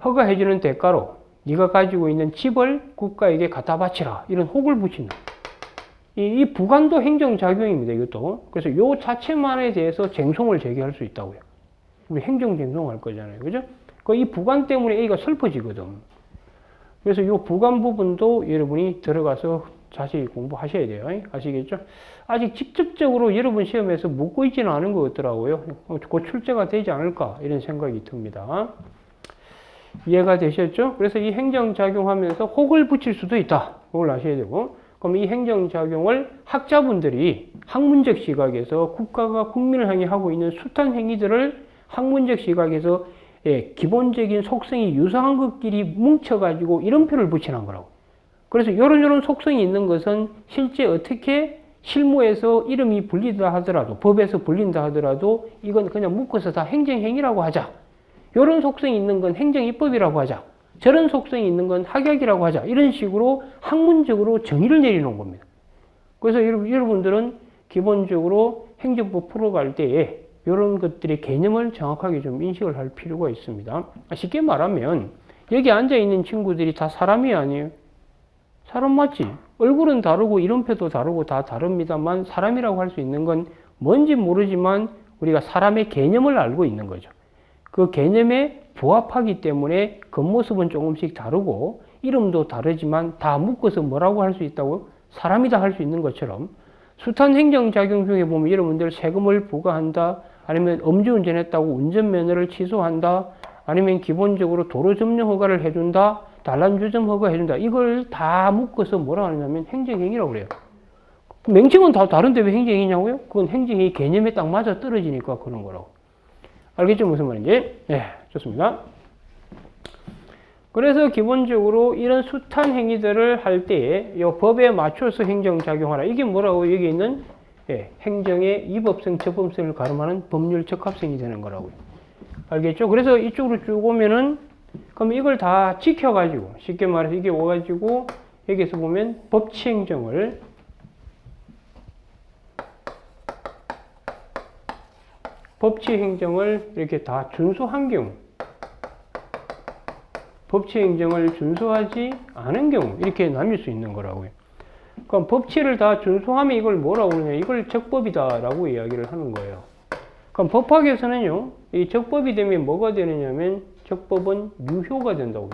허가해주는 대가로 네가 가지고 있는 집을 국가에게 갖다 바치라. 이런 혹을 붙인다. 이 부관도 행정작용입니다. 이것도. 그래서 요 자체만에 대해서 쟁송을 제기할 수 있다고요. 우리 행정쟁송할 거잖아요. 그죠? 이 부관 때문에 A가 슬퍼지거든. 그래서 이 부관 부분도 여러분이 들어가서 자세히 공부하셔야 돼요. 아시겠죠? 아직 직접적으로 여러분 시험에서 묻고 있지는 않은 것 같더라고요. 곧 출제가 되지 않을까 이런 생각이 듭니다. 이해가 되셨죠? 그래서 이 행정작용하면서 혹을 붙일 수도 있다. 그걸 아셔야 되고, 그럼 이 행정작용을 학자분들이 학문적 시각에서 국가가 국민을 향해 하고 있는 숱한 행위들을 학문적 시각에서 기본적인 속성이 유사한 것끼리 뭉쳐가지고 이름표를 붙이는 거라고. 그래서 이런 속성이 있는 것은 실제 어떻게 실무에서 이름이 불리다 하더라도, 법에서 불린다 하더라도 이건 그냥 묶어서 다 행정행위라고 하자. 이런 속성이 있는 건 행정입법이라고 하자. 저런 속성이 있는 건 학약이라고 하자. 이런 식으로 학문적으로 정의를 내리는 겁니다. 그래서 여러분들은 기본적으로 행정법 풀어갈 때에 이런 것들의 개념을 정확하게 좀 인식을 할 필요가 있습니다. 쉽게 말하면 여기 앉아있는 친구들이 다 사람이 아니에요. 사람 맞지? 얼굴은 다르고 이름표도 다르고 다 다릅니다만 사람이라고 할 수 있는 건 뭔지 모르지만 우리가 사람의 개념을 알고 있는 거죠. 그 개념에 부합하기 때문에 겉모습은 조금씩 다르고 이름도 다르지만 다 묶어서 뭐라고 할 수 있다고? 사람이다 할 수 있는 것처럼 숱한 행정작용 중에 보면 여러분들 세금을 부과한다, 아니면 음주운전했다고 운전면허를 취소한다, 아니면 기본적으로 도로 점령 허가를 해준다, 단란주점 허가 해준다. 이걸 다 묶어서 뭐라 하냐면 행정행위라고 그래요. 명칭은 다 다른데 왜 행정행위냐고요? 그건 행정행위 개념에 딱 맞아 떨어지니까 그런 거라고. 알겠죠? 무슨 말인지? 네, 좋습니다. 그래서 기본적으로 이런 숱한 행위들을 할 때에 이 법에 맞춰서 행정작용하라. 이게 뭐라고? 여기 있는 행정의 이법성, 적법성을 가름하는 법률 적합성이 되는 거라고요. 알겠죠? 그래서 이쪽으로 쭉 오면은 그럼 이걸 다 지켜가지고, 쉽게 말해서 이게 와가지고 여기서 보면 법치행정을 이렇게 다 준수한 경우, 법치행정을 준수하지 않은 경우 이렇게 나뉠 수 있는 거라고요. 그럼 법치를 다 준수하면 이걸 뭐라고 그러냐? 이걸 적법이다라고 이야기를 하는 거예요. 그럼 법학에서는요, 이 적법이 되면 뭐가 되느냐면 적법은 유효가 된다고.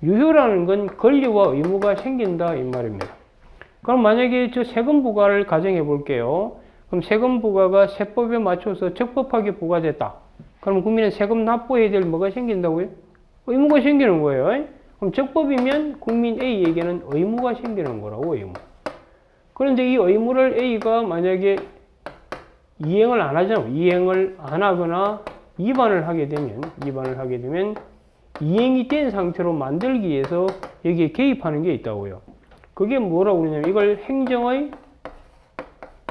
유효라는 건 권리와 의무가 생긴다 이 말입니다. 그럼 만약에 저 세금 부과를 가정해 볼게요. 그럼 세금 부과가 세법에 맞춰서 적법하게 부과됐다. 그럼 국민은 세금 납부해야 될 뭐가 생긴다고요? 의무가 생기는 거예요. 그럼 적법이면 국민 A에게는 의무가 생기는 거라고, 의무. 그런데 이 의무를 A가 만약에 이행을 안 하잖아요. 이행을 안 하거나 위반을 하게 되면 이행이 된 상태로 만들기 위해서 여기에 개입하는 게 있다고요. 그게 뭐라고 그러냐면 이걸 행정의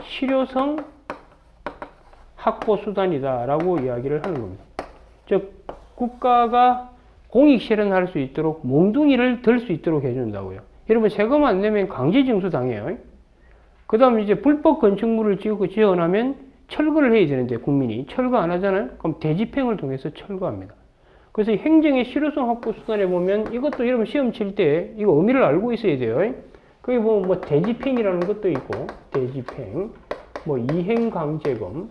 실효성 확보 수단이다라고 이야기를 하는 겁니다. 즉 국가가 공익 실현할 수 있도록 몽둥이를 들 수 있도록 해준다고요. 여러분 세금 안 내면 강제징수 당해요. 그 다음에 이제 불법 건축물을 지어나면 철거를 해야 되는데 국민이 철거 안 하잖아요. 그럼 대집행을 통해서 철거합니다. 그래서 행정의 실효성 확보 수단에 보면 이것도 여러분 시험 칠 때 이거 의미를 알고 있어야 돼요. 거기 보면 뭐 대집행이라는 것도 있고 대집행, 뭐 이행강제금,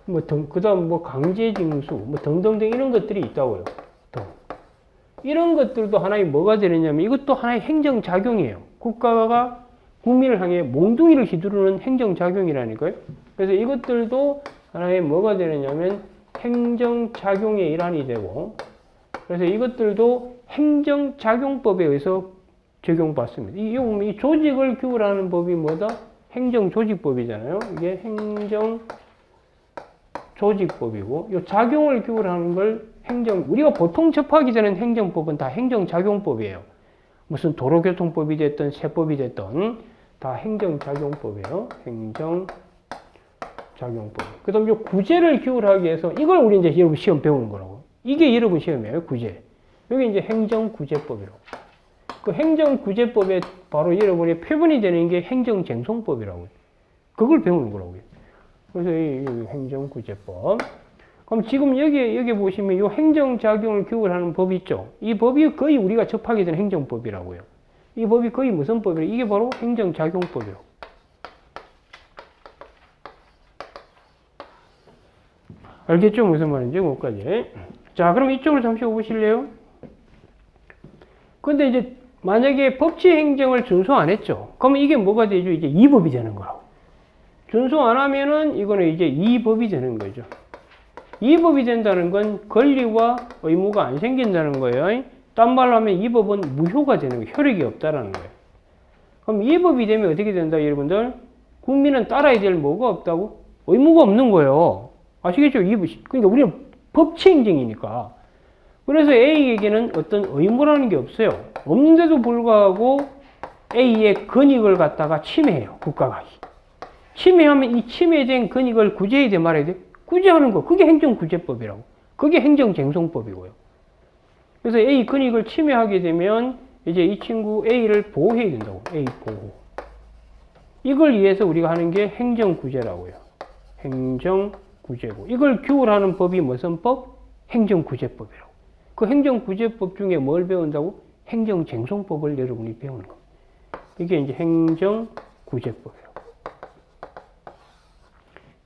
뭐 그다음 뭐 강제징수, 뭐 등등등 이런 것들이 있다고요. 이런 것들도 하나의 뭐가 되느냐면 이것도 하나의 행정작용이에요. 국가가 국민을 향해 몽둥이를 휘두르는 행정작용이라니까요. 그래서 이것들도 하나의 뭐가 되느냐면 행정작용의 일환이 되고, 그래서 이것들도 행정작용법에 의해서 적용받습니다. 이 조직을 규율하는 법이 뭐다? 행정조직법이잖아요. 이게 행정조직법이고, 이 작용을 규율하는 걸 우리가 보통 접하게 되는 행정법은 다 행정작용법이에요. 무슨 도로교통법이 됐든 세법이 됐든 다 행정작용법이에요. 행정작용법. 그 다음 이 구제를 규율하기 위해서 이걸 우리 이제 여러분 시험 배우는 거라고. 이게 여러분 시험이에요. 구제. 여기 이제 행정구제법이라고. 그 행정구제법에 바로 여러분이 표본이 되는 게 행정쟁송법이라고. 그걸 배우는 거라고요. 그래서 이 행정구제법. 그럼 지금 여기 보시면 이 행정작용을 규율하는 법이 있죠. 이 법이 거의 우리가 접하게 되는 행정법이라고요. 이 법이 거의 무슨 법이에요? 이게 바로 행정작용법이에요. 알겠죠? 무슨 말인지, 그것까지. 자, 그럼 이쪽으로 잠시 오보실래요? 근데 이제 만약에 법치 행정을 준수 안 했죠? 그러면 이게 뭐가 되죠? 이제 이 법이 되는 거라고. 준수 안 하면은 이거는 이제 이 법이 되는 거죠. 이 법이 된다는 건 권리와 의무가 안 생긴다는 거예요. 딴 말로 하면 이 법은 무효가 되는 거예요. 효력이 없다라는 거예요. 그럼 이 법이 되면 어떻게 된다, 여러분들? 국민은 따라야 될 뭐가 없다고? 의무가 없는 거예요. 아시겠죠? 그러니까 우리는 법치 행정이니까. 그래서 A에게는 어떤 의무라는 게 없어요. 없는데도 불구하고 A의 권익을 갖다가 침해해요. 국가가. 침해하면 이 침해된 권익을 구제해야 돼, 말아야 돼? 구제하는 거. 그게 행정구제법이라고. 그게 행정쟁송법이고요. 그래서 A 권익을 침해하게 되면 이제 이 친구 A를 보호해야 된다고. A 보호. 이걸 위해서 우리가 하는 게 행정구제라고요. 행정구제고. 이걸 규율하는 법이 무슨 법? 행정구제법이라고. 그 행정구제법 중에 뭘 배운다고? 행정쟁송법을 여러분이 배우는 겁니다. 이게 이제 행정구제법이라고.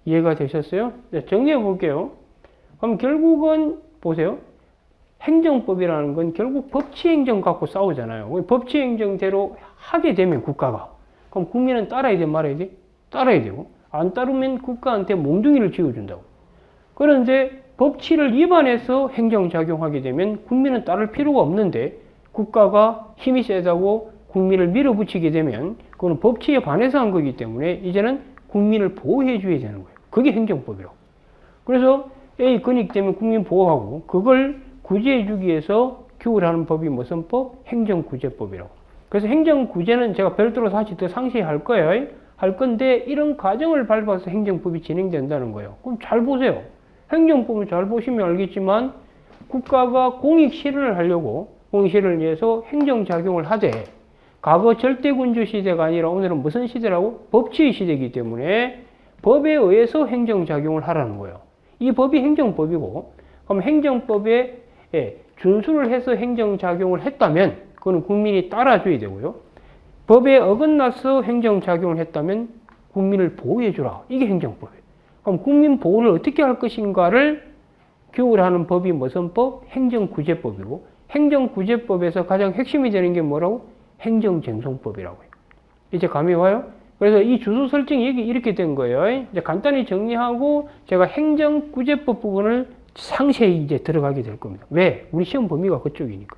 이해가 되셨어요? 네, 정리해 볼게요. 그럼 결국은 보세요. 행정법이라는 건 결국 법치행정 갖고 싸우잖아요. 법치행정대로 하게 되면 국가가, 그럼 국민은 따라야 돼, 말아야 돼? 따라야 되고, 안 따르면 국가한테 몽둥이를 쥐어준다고. 그런데 법치를 위반해서 행정작용하게 되면 국민은 따를 필요가 없는데 국가가 힘이 세다고 국민을 밀어붙이게 되면 그거는 법치에 반해서 한 거기 때문에 이제는 국민을 보호해 줘야 되는 거예요. 그게 행정법이라고. 그래서 A 권익되면 국민 보호하고 그걸 구제해 주기 위해서 규율하는 법이 무슨 법? 행정구제법이라고. 그래서 행정구제는 제가 별도로 다시 더 상세히 할 거예요. 할 건데 이런 과정을 밟아서 행정법이 진행된다는 거예요. 그럼 잘 보세요. 행정법을 잘 보시면 알겠지만 국가가 공익실현을 하려고 공익실현을 위해서 행정작용을 하되 과거 절대군주 시대가 아니라 오늘은 무슨 시대라고? 법치의 시대이기 때문에 법에 의해서 행정작용을 하라는 거예요. 이 법이 행정법이고 그럼 행정법에 준수를 해서 행정작용을 했다면 그거는 국민이 따라줘야 되고요. 법에 어긋나서 행정작용을 했다면 국민을 보호해주라. 이게 행정법이에요. 그럼 국민 보호를 어떻게 할 것인가를 규율하는 법이 무슨 법? 행정구제법이고 행정구제법에서 가장 핵심이 되는 게 뭐라고? 행정쟁송법이라고 해요. 이제 감이 와요? 그래서 이 주소 설정이 이렇게 된 거예요. 이제 간단히 정리하고 제가 행정구제법 부분을 상세히 이제 들어가게 될 겁니다. 왜? 우리 시험 범위가 그쪽이니까.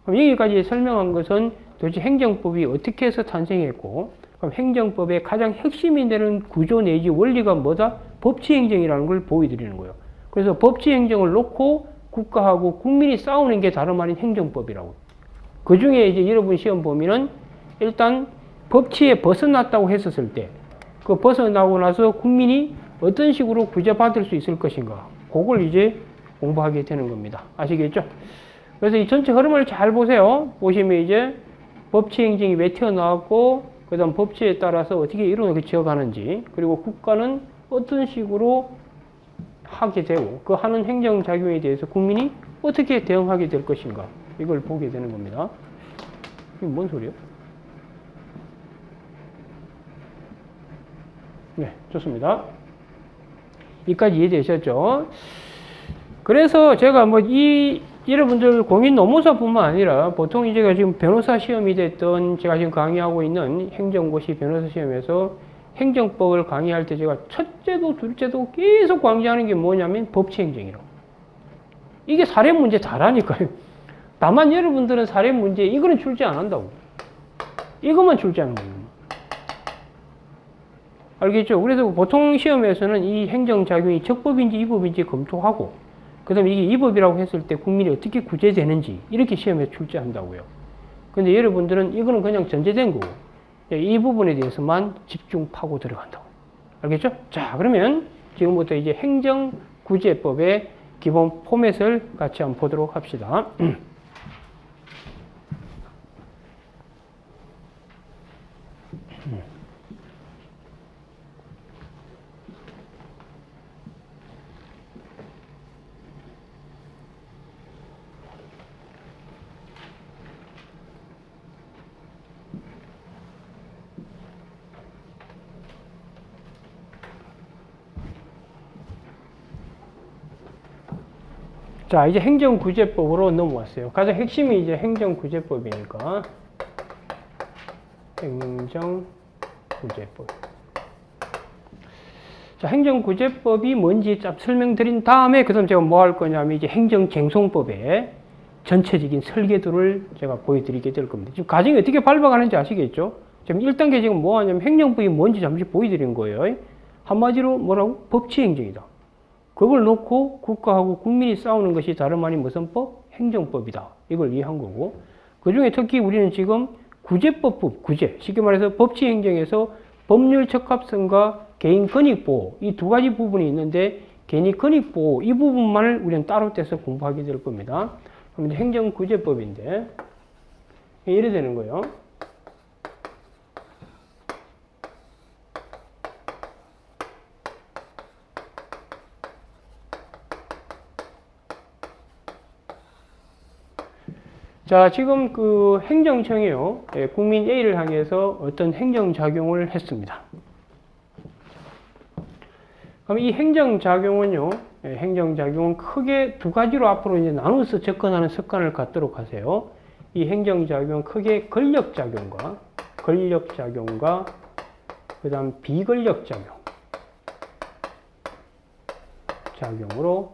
그럼 여기까지 설명한 것은 도대체 행정법이 어떻게 해서 탄생했고 그럼 행정법의 가장 핵심이 되는 구조 내지 원리가 뭐다? 법치행정이라는 걸 보여드리는 거예요. 그래서 법치행정을 놓고 국가하고 국민이 싸우는 게 다름 아닌 행정법이라고. 그 중에 이제 여러분 시험 범위는 일단 법치에 벗어났다고 했었을 때, 그 벗어나고 나서 국민이 어떤 식으로 구제받을 수 있을 것인가. 그걸 이제 공부하게 되는 겁니다. 아시겠죠? 그래서 이 전체 흐름을 잘 보세요. 보시면 이제 법치 행정이 왜 튀어나왔고, 그 다음 법치에 따라서 어떻게 이론을 지어가는지, 그리고 국가는 어떤 식으로 하게 되고, 그 하는 행정작용에 대해서 국민이 어떻게 대응하게 될 것인가, 이걸 보게 되는 겁니다. 이게 뭔 소리예요? 네, 좋습니다. 여기까지 이해되셨죠? 그래서 제가 뭐 여러분들 공인 노무사뿐만 아니라 보통 제가 지금 변호사 시험이 됐던 제가 지금 강의하고 있는 행정고시 변호사 시험에서 행정법을 강의할 때 제가 첫째도 둘째도 계속 강조하는 게 뭐냐면 법치행정이라고. 이게 사례 문제 다라니까요. 다만 여러분들은 사례 문제 이거는 출제 안 한다고. 이것만 출제하는 거예요. 알겠죠? 그래서 보통 시험에서는 이 행정작용이 적법인지 위법인지 검토하고, 그 다음에 이게 위법이라고 했을 때 국민이 어떻게 구제되는지 이렇게 시험에 출제한다고요. 근데 여러분들은 이거는 그냥 전제된 거고, 이 부분에 대해서만 집중 파고 들어간다고. 알겠죠? 자, 그러면 지금부터 이제 행정구제법의 기본 포맷을 같이 한번 보도록 합시다. 자, 이제 행정구제법으로 넘어왔어요. 가장 핵심이 이제 행정구제법이니까. 행정구제법. 자, 행정구제법이 뭔지 좀 설명드린 다음에, 그 다음 제가 뭐 할 거냐면, 이제 행정쟁송법의 전체적인 설계도를 제가 보여드리게 될 겁니다. 지금 과정이 어떻게 밟아가는지 아시겠죠? 지금 1단계 지금 뭐 하냐면, 행정법이 뭔지 잠시 보여드린 거예요. 한마디로 뭐라고? 법치행정이다. 그걸 놓고 국가하고 국민이 싸우는 것이 다름 아닌 무슨 법? 행정법이다. 이걸 이해한 거고. 그 중에 특히 우리는 지금 구제법, 구제. 쉽게 말해서 법치행정에서 법률 적합성과 개인 권익보호, 이 두 가지 부분이 있는데, 개인 권익보호, 이 부분만을 우리는 따로 떼서 공부하게 될 겁니다. 그럼 이제 행정구제법인데, 이래 되는 거예요. 자, 지금 그 행정청이요, 국민 A를 향해서 어떤 행정작용을 했습니다. 그럼 이 행정작용은요, 행정작용은 크게 두 가지로 앞으로 이제 나눠서 접근하는 습관을 갖도록 하세요. 이 행정작용은 크게 권력작용과 그 다음 비권력작용으로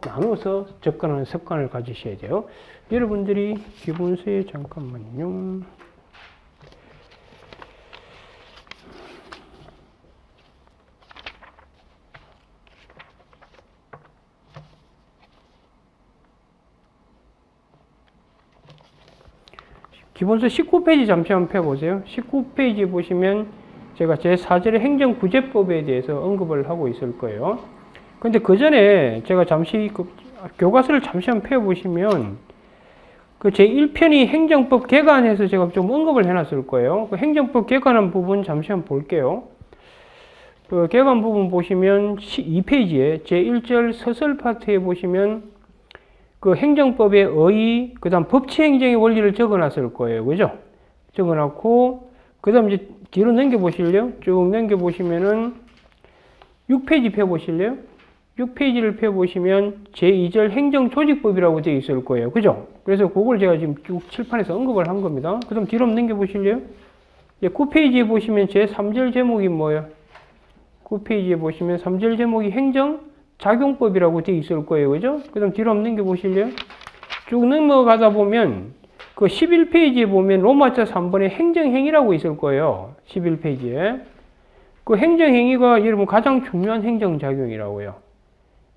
나눠서 접근하는 습관을 가지셔야 돼요. 여러분들이 기본서에 잠깐만요. 기본서 19페이지 잠시 한번 펴보세요. 19페이지 보시면 제가 제4절의 행정구제법에 대해서 언급을 하고 있을 거예요. 근데 그 전에 제가 잠시 교과서를 잠시 한번 펴보시면 그 제1편이 행정법 개관해서 제가 좀 언급을 해놨을 거예요. 그 행정법 개관한 부분 잠시 한번 볼게요. 그 개관 부분 보시면 2페이지에 제1절 서설 파트에 보시면 그 행정법의 의의, 그 다음 법치행정의 원리를 적어놨을 거예요. 그죠? 적어놨고, 그 다음 이제 뒤로 넘겨보실래요? 쭉 넘겨보시면은 6페이지 펴보실래요? 6페이지를 펴보시면 제2절 행정조직법이라고 되어 있을 거예요. 그죠? 그래서 그걸 제가 지금 쭉 칠판에서 언급을 한 겁니다. 그 다음 뒤로 넘겨보실래요? 9페이지에 보시면 제3절 제목이 뭐예요? 9페이지에 보시면 3절 제목이 행정작용법이라고 되어 있을 거예요. 그죠? 그 다음 뒤로 한번 넘겨보실래요? 쭉 넘어가다 보면 그 11페이지에 보면 로마자 3번에 행정행위라고 있을 거예요. 11페이지에. 그 행정행위가 여러분 가장 중요한 행정작용이라고요.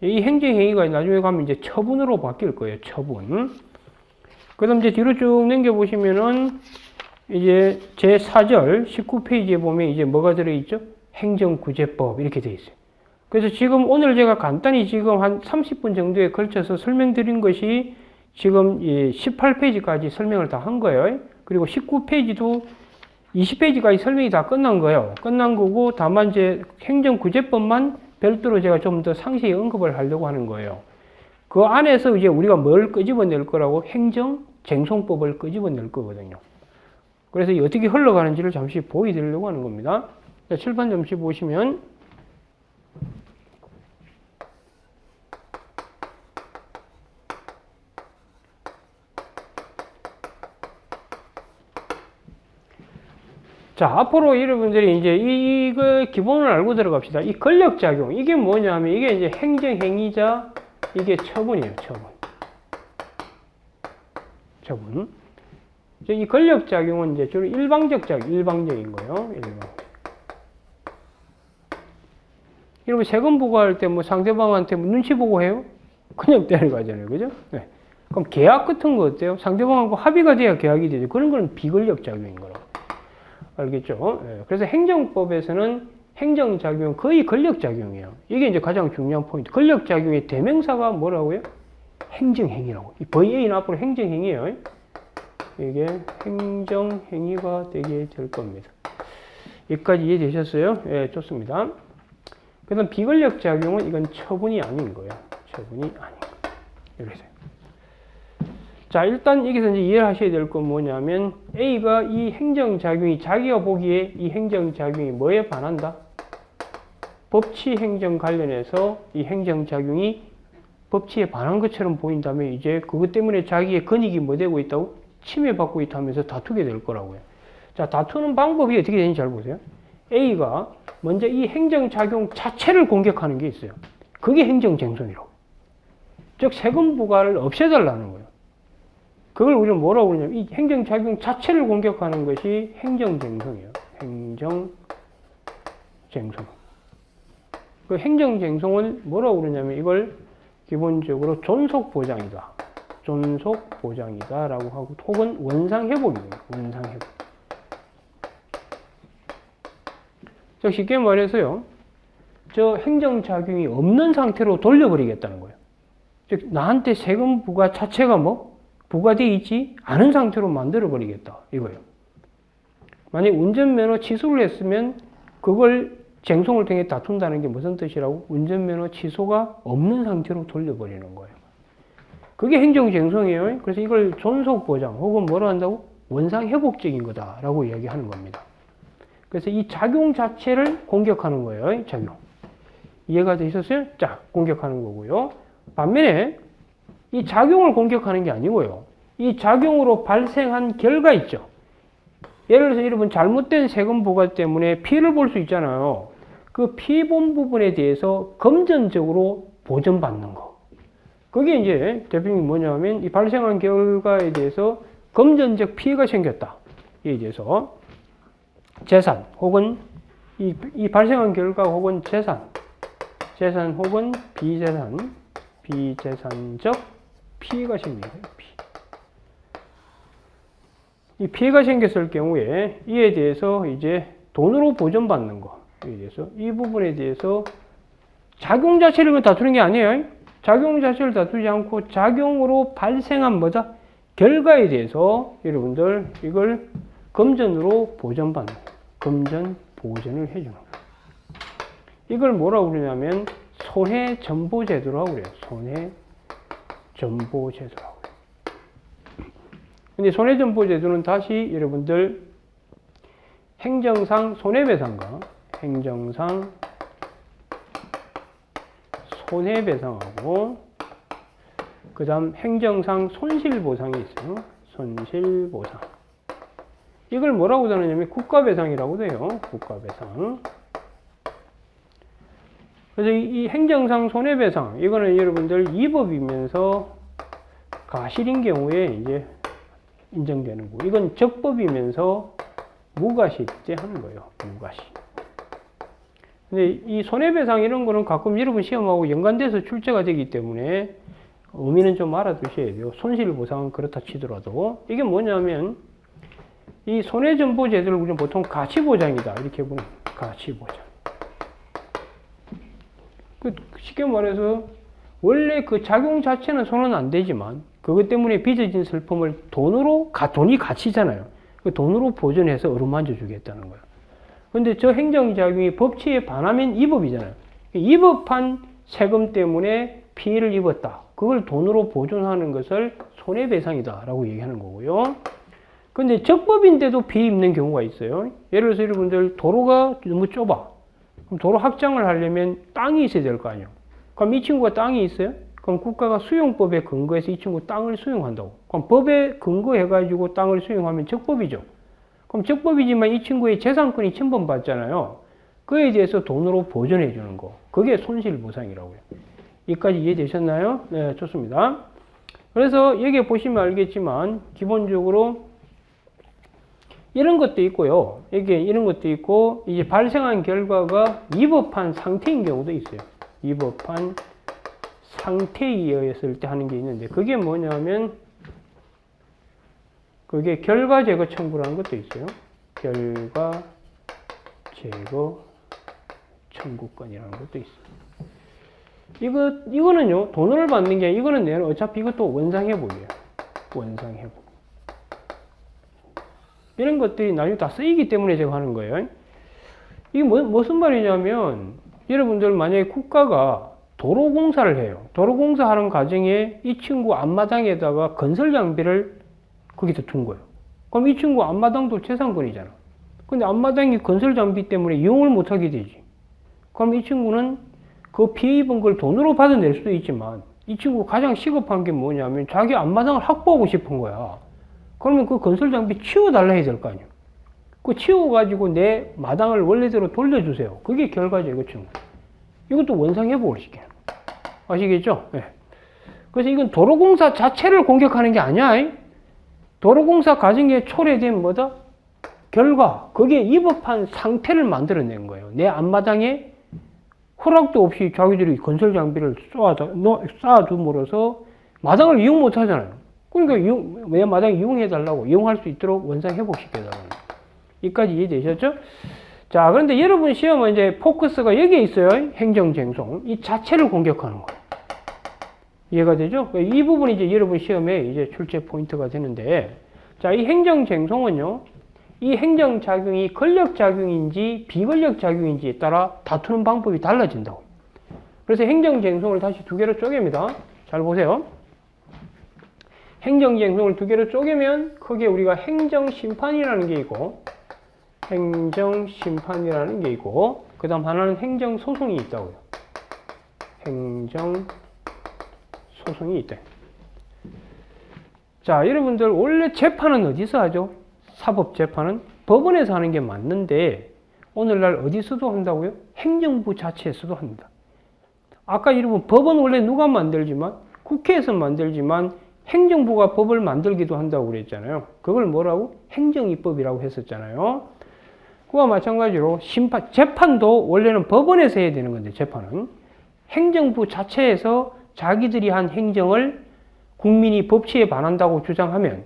이 행정행위가 나중에 가면 이제 처분으로 바뀔 거예요. 처분. 그 다음 이제 뒤로 쭉 넘겨보시면은 이제 제4절 19페이지에 보면 이제 뭐가 들어있죠? 행정구제법 이렇게 되어 있어요. 그래서 지금 오늘 제가 간단히 지금 한 30분 정도에 걸쳐서 설명드린 것이 지금 이 18페이지까지 설명을 다 한 거예요. 그리고 19페이지도 20페이지까지 설명이 다 끝난 거예요. 끝난 거고, 다만 이제 행정구제법만 별도로 제가 좀 더 상세히 언급을 하려고 하는 거예요. 그 안에서 이제 우리가 뭘 끄집어낼 거라고 행정쟁송법을 끄집어낼 거거든요. 그래서 어떻게 흘러가는지를 잠시 보여드리려고 하는 겁니다. 자, 칠판 잠시 보시면, 자, 앞으로 여러분들이 이제 이거 기본을 알고 들어갑시다. 이 권력작용, 이게 뭐냐면, 이게 이제 행정행위자, 이게 처분이에요, 처분. 이제 이 권력작용은 이제 주로 일방적인 거예요, 여러분, 세금 부과할 때 뭐 상대방한테 뭐 눈치 보고 해요? 그냥 때려가잖아요, 그죠? 네. 그럼 계약 같은 거 어때요? 상대방하고 합의가 돼야 계약이 되죠. 그런 거는 비권력작용인 거라고. 알겠죠? 네. 그래서 행정법에서는 행정작용은 거의 권력작용이에요. 이게 이제 가장 중요한 포인트. 권력작용의 대명사가 뭐라고요? 행정행위라고. 이 VA는 앞으로 행정행위예요. 이게 행정행위가 되게 될 겁니다. 여기까지 이해되셨어요? 예, 좋습니다. 그 다음 비권력작용은 이건 처분이 아닌 거예요. 처분이 아닌 거예요. 이렇게 해요. 자, 일단 여기서 이제 이해를 하셔야 될 건 뭐냐면, A가 이 행정작용이, 자기가 보기에 이 행정작용이 뭐에 반한다? 법치 행정 관련해서 이 행정작용이 법치에 반한 것처럼 보인다면, 이제 그것 때문에 자기의 권익이 뭐 되고 있다고? 침해받고 있다면서 다투게 될 거라고요. 자, 다투는 방법이 어떻게 되는지 잘 보세요. A가 먼저 이 행정작용 자체를 공격하는 게 있어요. 그게 행정쟁송이라고. 즉, 세금 부과를 없애달라는 거예요. 그걸 우리는 뭐라고 그러냐면, 이 행정작용 자체를 공격하는 것이 행정쟁송이에요. 행정쟁송. 그 행정쟁송은 뭐라고 그러냐면, 이걸 기본적으로 존속보장이다. 존속보장이다. 라고 하고, 혹은 원상회복이에요. 원상회복. 즉, 쉽게 말해서요, 저 행정작용이 없는 상태로 돌려버리겠다는 거예요. 즉, 나한테 세금 부과 자체가 뭐? 부과되어 있지 않은 상태로 만들어버리겠다. 이거예요. 만약 운전면허 취소를 했으면 그걸 쟁송을 통해 다툰다는 게 무슨 뜻이라고? 운전면허 취소가 없는 상태로 돌려버리는 거예요. 그게 행정쟁송이에요. 그래서 이걸 존속보장 혹은 뭐라 한다고? 원상회복적인 거다라고 이야기하는 겁니다. 그래서 이 작용 자체를 공격하는 거예요. 작용. 이해가 되셨어요? 자, 공격하는 거고요. 반면에 이 작용을 공격하는 게 아니고요. 이 작용으로 발생한 결과 있죠. 예를 들어서 여러분 잘못된 세금 부과 때문에 피해를 볼 수 있잖아요. 그 피해 본 부분에 대해서 금전적으로 보전받는 거. 그게 이제 대표님이 뭐냐면, 이 발생한 결과에 대해서 금전적 피해가 생겼다. 이에 대해서 재산 혹은 이 발생한 결과 혹은 재산 혹은 비재산적 피해가 생겨요. 이 피해가 생겼을 경우에 이에 대해서 이제 돈으로 보전받는 거, 이에 대해서 이 부분에 대해서 작용 자체를 다투는 게 아니에요. 작용 자체를 다투지 않고 작용으로 발생한 뭐다? 결과에 대해서 여러분들 이걸 금전으로 보전받는 거예요. 금전 보전을 해주는 거예요. 이걸 뭐라고 그러냐면 손해전보제도라고 그래요. 손해전보제도라고. 근데 손해전보제도는 다시 여러분들 행정상 손해배상과 행정상 손해배상하고 그 다음 행정상 손실보상이 있어요. 손실보상. 이걸 뭐라고 하느냐면 국가배상이라고 해요. 국가배상. 그래서 이 행정상 손해배상, 이거는 여러분들 위법이면서 가실인 경우에 이제 인정되는 거고, 이건 적법이면서 무가실 때 하는 거예요. 무가실. 근데 이 손해배상 이런 거는 가끔 여러분 시험하고 연관돼서 출제가 되기 때문에 의미는 좀 알아두셔야 돼요. 손실보상은 그렇다 치더라도. 이게 뭐냐면, 이 손해전보제도를 우리는 보통 가치보장이다. 이렇게 보는 가치보장. 쉽게 말해서 원래 그 작용 자체는 손은 안 되지만 그것 때문에 빚어진 슬픔을 돈이 가치잖아요. 그 돈으로 보존해서 어루만져 주겠다는 거예요. 근데 저 행정작용이 법치에 반하면 위법이잖아요. 위법한 세금 때문에 피해를 입었다. 그걸 돈으로 보존하는 것을 손해배상이다라고 얘기하는 거고요. 근데 적법인데도 피해 입는 경우가 있어요. 예를 들어서 여러분들 도로가 너무 좁아. 그럼 도로 확장을 하려면 땅이 있어야 될 거 아니에요. 그럼 이 친구가 땅이 있어요? 그럼 국가가 수용법에 근거해서 이 친구 땅을 수용한다고. 그럼 법에 근거해가지고 땅을 수용하면 적법이죠. 그럼 적법이지만 이 친구의 재산권이 침범받잖아요. 그에 대해서 돈으로 보전해 주는 거. 그게 손실보상이라고요. 여기까지 이해되셨나요? 네, 좋습니다. 그래서 여기 보시면 알겠지만 기본적으로 이런 것도 있고요. 여기 이런 것도 있고 이제 발생한 결과가 위법한 상태인 경우도 있어요. 위법한 상태에 의했을 때 하는 게 있는데 그게 뭐냐면 그게 결과 제거 청구라는 것도 있어요. 결과 제거 청구권이라는 것도 있어요. 이거는요, 돈을 받는 게 아니라 이거는 내가 어차피 이것도 원상회복이에요. 원상회복. 이런 것들이 나중에 다 쓰이기 때문에 제가 하는 거예요. 이게 무슨 말이냐면 여러분들 만약에 국가가 도로공사를 해요. 도로공사 하는 과정에 이 친구 앞마당에다가 건설 장비를 거기다 둔 거예요. 그럼 이 친구 앞마당도 재산권이잖아. 근데 앞마당이 건설 장비 때문에 이용을 못하게 되지. 그럼 이 친구는 그 피해 입은 걸 돈으로 받아낼 수도 있지만 이 친구 가장 시급한 게 뭐냐면 자기 앞마당을 확보하고 싶은 거야. 그러면 그 건설 장비 치워달라 해야 될 거 아니야. 그 치워가지고 내 마당을 원래대로 돌려주세요. 그게 결과제거 청구. 이것도 원상회복을 시켜요. 아시겠죠? 네. 그래서 이건 도로공사 자체를 공격하는 게 아니야. 도로공사 과정에 초래된 뭐다? 결과. 거기에 위법한 상태를 만들어낸 거예요. 내 앞마당에 허락도 없이 자기들이 건설 장비를 쌓아둠으로써 마당을 이용 못 하잖아요. 그러니까 왜 마당 이용해달라고, 이용할 수 있도록 원상회복시켜달라는 거예요. 여기까지 이해되셨죠? 자, 그런데 여러분 시험은 이제 포커스가 여기에 있어요. 행정쟁송. 이 자체를 공격하는 거예요. 이해가 되죠? 이 부분이 이제 여러분 시험에 이제 출제 포인트가 되는데, 자, 이 행정쟁송은요, 이 행정작용이 권력작용인지 비권력작용인지에 따라 다투는 방법이 달라진다고. 그래서 행정쟁송을 다시 두 개로 쪼갭니다. 잘 보세요. 행정쟁송을 두 개로 쪼개면 크게 우리가 행정심판이라는 게 있고, 행정심판이라는 게 있고, 그 다음 하나는 행정소송이 있다고요. 행정소송이 있다. 자, 여러분들 원래 재판은 어디서 하죠? 사법재판은 법원에서 하는 게 맞는데 오늘날 어디서도 한다고요? 행정부 자체에서도 합니다. 아까 여러분 법은 원래 누가 만들지만 국회에서 만들지만 행정부가 법을 만들기도 한다고 그랬잖아요. 그걸 뭐라고? 행정입법이라고 했었잖아요. 그와 마찬가지로 재판도 원래는 법원에서 해야 되는 건데 재판은 행정부 자체에서 자기들이 한 행정을 국민이 법치에 반한다고 주장하면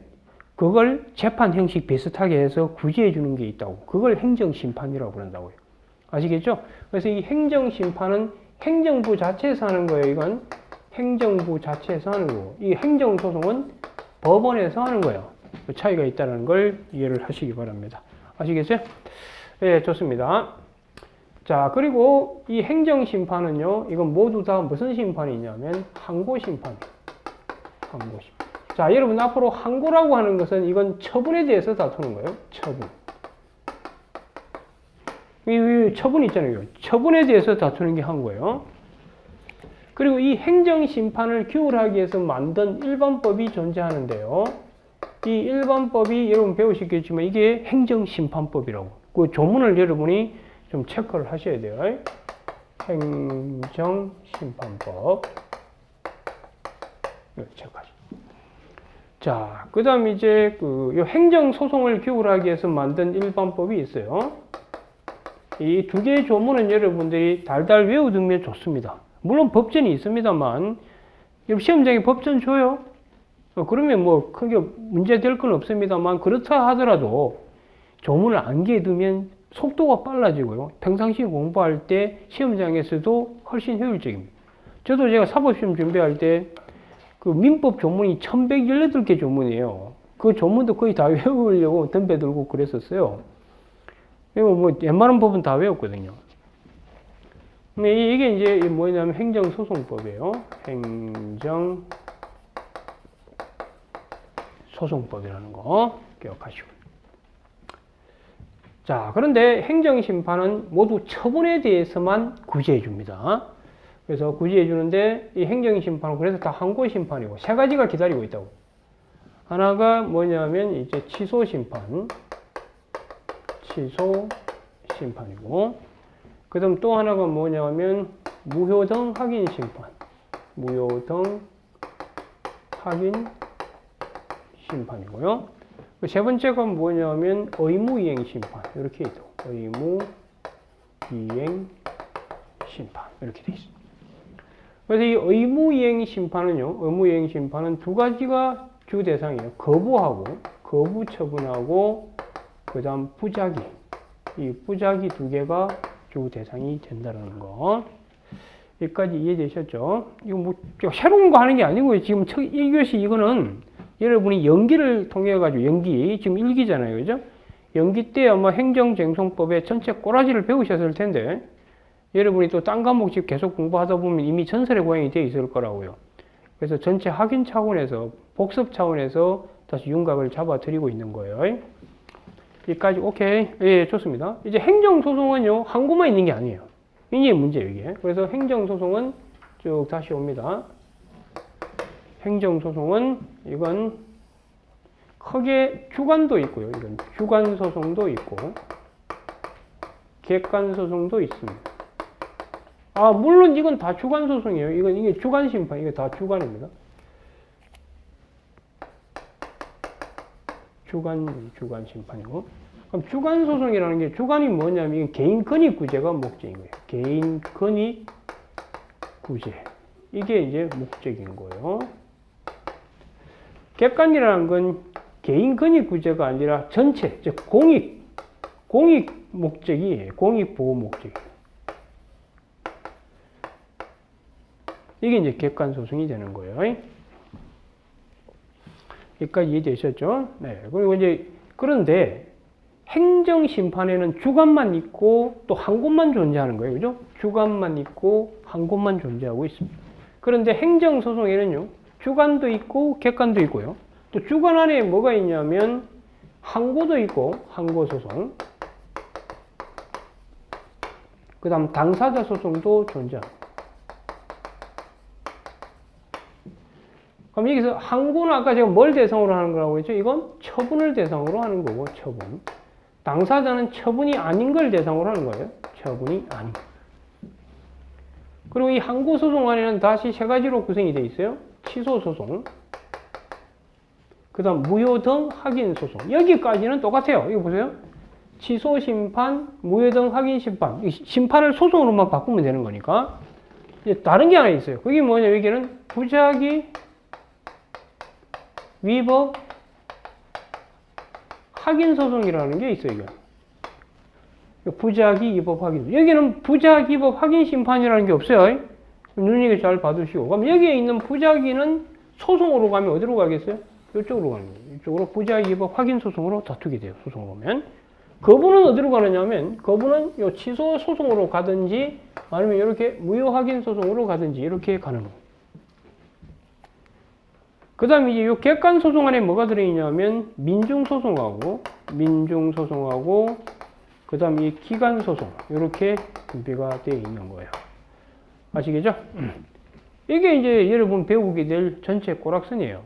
그걸 재판 형식 비슷하게 해서 구제해 주는 게 있다고. 그걸 행정심판이라고 그런다고요. 아시겠죠? 그래서 이 행정심판은 행정부 자체에서 하는 거예요. 이건 행정부 자체에서 하는 거고, 이 행정소송은 법원에서 하는 거예요. 그 차이가 있다는 걸 이해를 하시기 바랍니다. 아시겠어요? 네, 좋습니다. 자, 그리고 이 행정심판은요, 이건 모두 다 무슨 심판이냐면 항고심판이에요. 항고심판. 자, 여러분 앞으로 항고라고 하는 것은 이건 처분에 대해서 다투는 거예요. 처분. 이 처분 있잖아요. 처분에 대해서 다투는 게 항고예요. 그리고 이 행정심판을 규율하기 위해서 만든 일반법이 존재하는데요. 이 일반법이 여러분 배우시겠지만 이게 행정심판법이라고. 그 조문을 여러분이 좀 체크를 하셔야 돼요. 행정심판법. 체크하시죠. 자, 그 다음 이제 행정소송을 규율하기 위해서 만든 일반법이 있어요. 이 두 개의 조문은 여러분들이 달달 외워두면 좋습니다. 물론 법전이 있습니다만, 시험장에 법전 줘요. 그러면 뭐 크게 문제 될 건 없습니다만, 그렇다 하더라도 조문을 암기해 두면 속도가 빨라지고요. 평상시 공부할 때 시험장에서도 훨씬 효율적입니다. 저도 제가 사법시험 준비할 때 그 민법 조문이 1118개 조문이에요. 그 조문도 거의 다 외우려고 덤벼 들고 그랬었어요. 그리고 뭐 웬만한 법은 다 외웠거든요. 이게 이제 뭐냐면 행정소송법이에요. 행정소송법이라는 거 기억하시고. 자, 그런데 행정심판은 모두 처분에 대해서만 구제해 줍니다. 그래서 구제해 주는데 이 행정심판은 그래서 다 항고심판이고 세 가지가 기다리고 있다고. 하나가 뭐냐면 이제 취소심판이고 그 다음 또 하나가 뭐냐면 무효등 확인심판. 무효등 확인심판이고요. 세 번째가 뭐냐면 의무이행심판. 이렇게 있고 의무이행심판. 이렇게 돼 있습니다. 그래서 이 의무이행심판은요. 의무이행심판은 두 가지가 주 대상이에요. 거부하고 거부 처분하고 그 다음 부작위. 이 부작위 두 개가 주 대상이 된다는 거. 여기까지 이해되셨죠? 이거 뭐 새로운 거 하는 게 아니고요. 지금 1교시 이거는 여러분이 연기를 통해 가지고 연기 지금 1기잖아요. 그죠? 연기 때 아마 행정쟁송법의 전체 꼬라지를 배우셨을 텐데 여러분이 또 딴 과목 지금 계속 공부하다 보면 이미 전설의 고향이 되어 있을 거라고요. 그래서 전체 확인 차원에서 복습 차원에서 다시 윤곽을 잡아 드리고 있는 거예요. 여기까지 오케이. 예, 좋습니다. 이제 행정소송은요, 한 곳만 있는 게 아니에요. 이게 문제예요, 이게. 그래서 행정소송은 쭉 다시 옵니다. 행정소송은 이건 크게 주관도 있고요. 이건 주관소송도 있고 객관소송도 있습니다. 아, 물론 이건 다 주관소송이에요. 이게 주관심판, 이게 다 주관입니다. 주관심판이고. 그럼 주관소송이라는 게 주관이 뭐냐면 이게 개인 권익구제가 목적인 거예요. 개인 권익구제. 이게 이제 목적인 거예요. 객관이라는 건 개인 권익구제가 아니라 전체, 즉 공익 목적이 공익보호 목적이에요. 이게 이제 객관소송이 되는 거예요. 여기까지 이해되셨죠? 네. 그리고 이제, 그런데 행정심판에는 주관만 있고 또 한 곳만 존재하는 거예요. 그죠? 주관만 있고 한 곳만 존재하고 있습니다. 그런데 행정소송에는요, 주관도 있고 객관도 있고요. 또 주관 안에 뭐가 있냐면 항고도 있고 항고소송. 그 다음 당사자 소송도 존재합니다. 그럼 여기서 항고는 아까 제가 뭘 대상으로 하는 거라고 했죠? 이건 처분을 대상으로 하는 거고, 처분. 당사자는 처분이 아닌 걸 대상으로 하는 거예요. 처분이 아닌 거. 그리고 이 항고소송 안에는 다시 세 가지로 구성이 되어 있어요. 취소소송, 그 다음 무효등 확인소송. 여기까지는 똑같아요. 이거 보세요. 취소심판, 무효등 확인심판. 심판을 소송으로만 바꾸면 되는 거니까. 이제 다른 게 하나 있어요. 그게 뭐냐, 여기는 부작위 위법 확인소송이라는 게 있어요. 이거. 부작위 위법 확인. 여기는 부작위 위법 확인심판이라는 게 없어요. 눈여겨 잘 봐두시고. 그럼 여기에 있는 부작위는 소송으로 가면 어디로 가겠어요? 이쪽으로 가는 거예요. 이쪽으로 부작위 위법 확인소송으로 다투게 돼요. 소송으로 오면. 거부는 어디로 가느냐면, 거부는 요 취소 소송으로 가든지 아니면 이렇게 무효 확인 소송으로 가든지 이렇게 가는 거예요. 그 다음에 이제 요 객관 소송 안에 뭐가 들어있냐면 민중소송하고 그 다음 이 기관소송 이렇게 준비가 되어 있는 거예요. 아시겠죠? 이게 이제 여러분 배우게 될 전체 꼬락선이에요.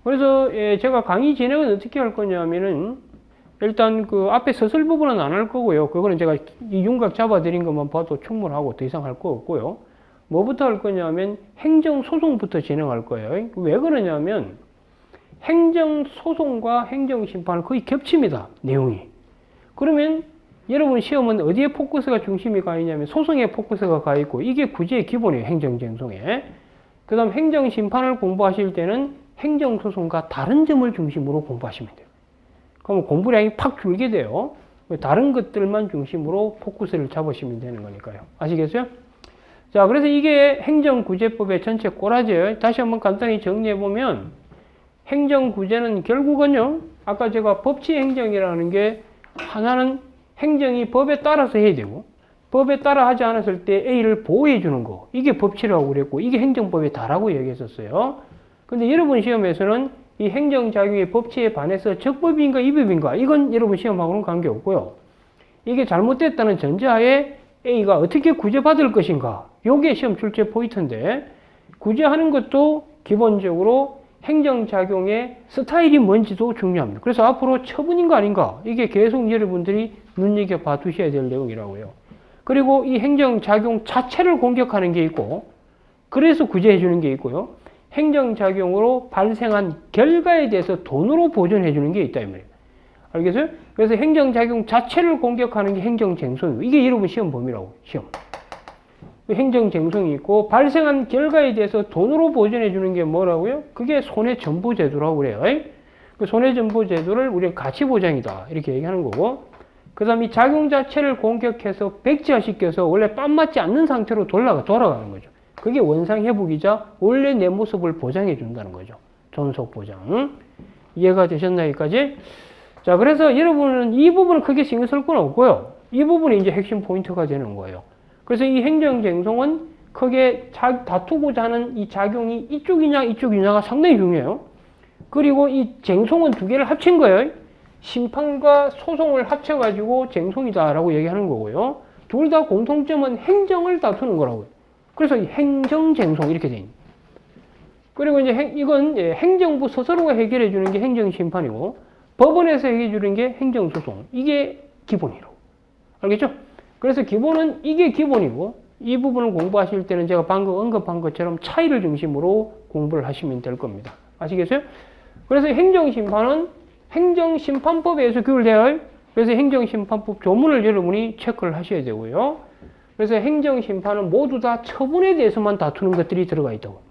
그래서 제가 강의 진행은 어떻게 할 거냐면은 일단 그 앞에 서술 부분은 안 할 거고요. 그거는 제가 이 윤곽 잡아드린 것만 봐도 충분하고 더 이상 할 거 없고요. 뭐부터 할 거냐면 행정소송부터 진행할 거예요. 왜 그러냐면 행정소송과 행정심판은 거의 겹칩니다. 내용이. 그러면 여러분 시험은 어디에 포커스가 중심이 가 있냐면 소송에 포커스가 가 있고 이게 구제의 기본이에요. 행정쟁송에. 그 다음 행정심판을 공부하실 때는 행정소송과 다른 점을 중심으로 공부하시면 돼요. 그러면 공부량이 팍 줄게 돼요. 다른 것들만 중심으로 포커스를 잡으시면 되는 거니까요. 아시겠어요? 자, 그래서 이게 행정구제법의 전체 꼬라지예요. 다시 한번 간단히 정리해보면 행정구제는 결국은요, 아까 제가 법치행정이라는 게 하나는 행정이 법에 따라서 해야 되고 법에 따라 하지 않았을 때 A를 보호해 주는 거, 이게 법치라고 그랬고 이게 행정법에 다라고 얘기했었어요. 근데 여러분 시험에서는 이 행정작용의 법치에 반해서 적법인가 위법인가 이건 여러분 시험하고는 관계없고요. 이게 잘못됐다는 전제하에 A가 어떻게 구제받을 것인가, 요게 시험 출제 포인트인데, 구제하는 것도 기본적으로 행정작용의 스타일이 뭔지도 중요합니다. 그래서 앞으로 처분인가 아닌가, 이게 계속 여러분들이 눈여겨봐 두셔야 될 내용이라고요. 그리고 이 행정작용 자체를 공격하는 게 있고, 그래서 구제해 주는 게 있고요. 행정작용으로 발생한 결과에 대해서 돈으로 보전해 주는 게 있다 이 말이에요. 알겠어요? 그래서 행정작용 자체를 공격하는 게 행정쟁송이고, 이게 여러분 시험 범위라고, 시험. 행정쟁송이 있고, 발생한 결과에 대해서 돈으로 보전해 주는 게 뭐라고요? 그게 손해전보제도라고 그래요. 그 손해전보제도를 우리가 가치보장이다, 이렇게 얘기하는 거고, 그 다음에 이 작용 자체를 공격해서 백지화시켜서 원래 빰 맞지 않는 상태로 돌아가는 거죠. 그게 원상회복이자 원래 내 모습을 보장해 준다는 거죠. 존속보장. 이해가 되셨나요, 여기까지? 자, 그래서 여러분은 이 부분은 크게 신경 쓸 건 없고요. 이 부분이 이제 핵심 포인트가 되는 거예요. 그래서 이 행정쟁송은 크게 다투고자 하는 이 작용이 이쪽이냐가 상당히 중요해요. 그리고 이 쟁송은 두 개를 합친 거예요. 심판과 소송을 합쳐가지고 쟁송이다라고 얘기하는 거고요. 둘 다 공통점은 행정을 다투는 거라고요. 그래서 행정쟁송 이렇게 돼 있는. 그리고 이제 이건 행정부 스스로가 해결해 주는 게 행정심판이고, 법원에서 해결해 주는 게 행정소송. 이게 기본이라고. 알겠죠? 그래서 기본은 이게 기본이고, 이 부분을 공부하실 때는 제가 방금 언급한 것처럼 차이를 중심으로 공부를 하시면 될 겁니다. 아시겠어요? 그래서 행정심판은 행정심판법에 의해서 규율되어요. 그래서 행정심판법 조문을 여러분이 체크를 하셔야 되고요. 그래서 행정심판은 모두 다 처분에 대해서만 다투는 것들이 들어가 있다고.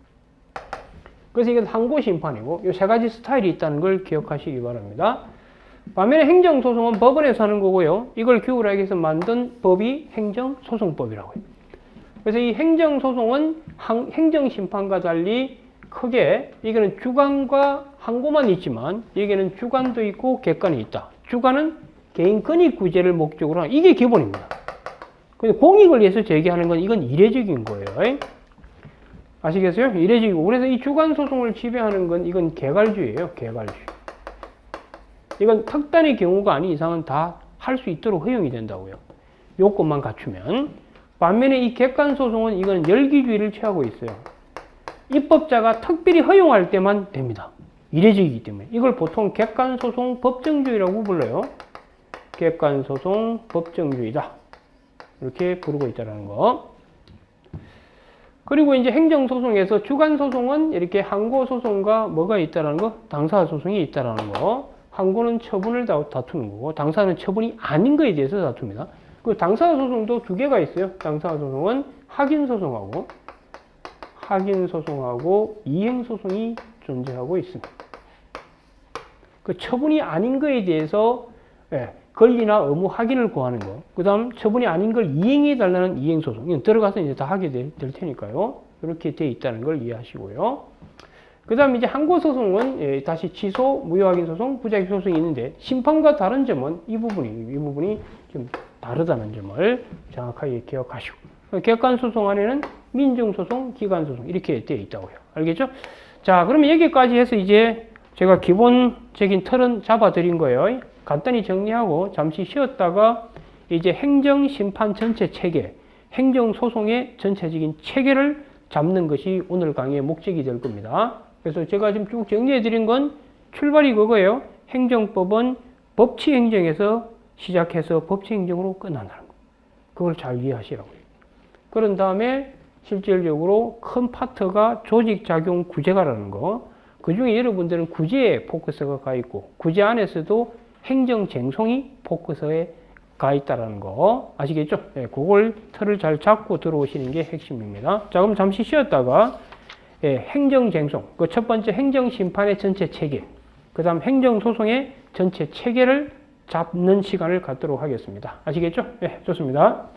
그래서 이게 항고심판이고, 이 세 가지 스타일이 있다는 걸 기억하시기 바랍니다. 반면에 행정소송은 법원에서 하는 거고요. 이걸 규율하기 위해서 만든 법이 행정소송법이라고 해요. 그래서 이 행정소송은 행정심판과 달리 크게 이거는 주관과 항고만 있지만 여기는 주관도 있고 객관이 있다. 주관은 개인 권익 구제를 목적으로 하는, 이게 기본입니다. 근데 공익을 위해서 제기하는 건 이건 이례적인 거예요. 아시겠어요? 이례적이고. 그래서 이 주관 소송을 지배하는 건 이건 개괄주의예요. 개괄주의. 이건 특단의 경우가 아닌 이상은 다 할 수 있도록 허용이 된다고요. 요건만 갖추면. 반면에 이 객관 소송은 이건 열기주의를 취하고 있어요. 입법자가 특별히 허용할 때만 됩니다. 이례적이기 때문에. 이걸 보통 객관소송 법정주의라고 불러요. 객관소송 법정주의다. 이렇게 부르고 있다는 거. 그리고 이제 행정소송에서 주관소송은 이렇게 항고소송과 뭐가 있다는 거? 당사소송이 있다는 거. 항고는 처분을 다투는 거고, 당사는 처분이 아닌 거에 대해서 다툽니다. 그 당사소송도 두 개가 있어요. 당사소송은 확인소송하고 이행소송이 존재하고 있습니다. 그 처분이 아닌 거에 대해서 권리나 의무 확인을 구하는 거. 그 다음 처분이 아닌 걸 이행해달라는 이행소송. 이건 들어가서 이제 다 하게 될 테니까요. 이렇게 돼 있다는 걸 이해하시고요. 그 다음 이제 항고소송은 다시 취소, 무효확인소송, 부작위소송이 있는데, 심판과 다른 점은 이 부분이 좀 다르다는 점을 정확하게 기억하시고. 객관소송 안에는 민정소송, 기관소송 이렇게 되어 있다고요. 알겠죠? 자, 그러면 여기까지 해서 이제 제가 기본적인 틀은 잡아드린 거예요. 간단히 정리하고 잠시 쉬었다가 이제 행정심판 전체 체계, 행정소송의 전체적인 체계를 잡는 것이 오늘 강의의 목적이 될 겁니다. 그래서 제가 지금 쭉 정리해드린 건 출발이 그거예요. 행정법은 법치행정에서 시작해서 법치행정으로 끝난다는 거. 그걸 잘 이해하시라고요. 그런 다음에 실질적으로 큰 파트가 조직작용 구제가라는 거. 그 중에 여러분들은 구제에 포커스가 가 있고, 구제 안에서도 행정쟁송이 포커스에 가 있다는 거. 아시겠죠? 네, 그걸 틀을 잘 잡고 들어오시는 게 핵심입니다. 자, 그럼 잠시 쉬었다가 행정쟁송, 그 첫 번째 행정심판의 전체 체계, 그 다음 행정소송의 전체 체계를 잡는 시간을 갖도록 하겠습니다. 아시겠죠? 네, 좋습니다.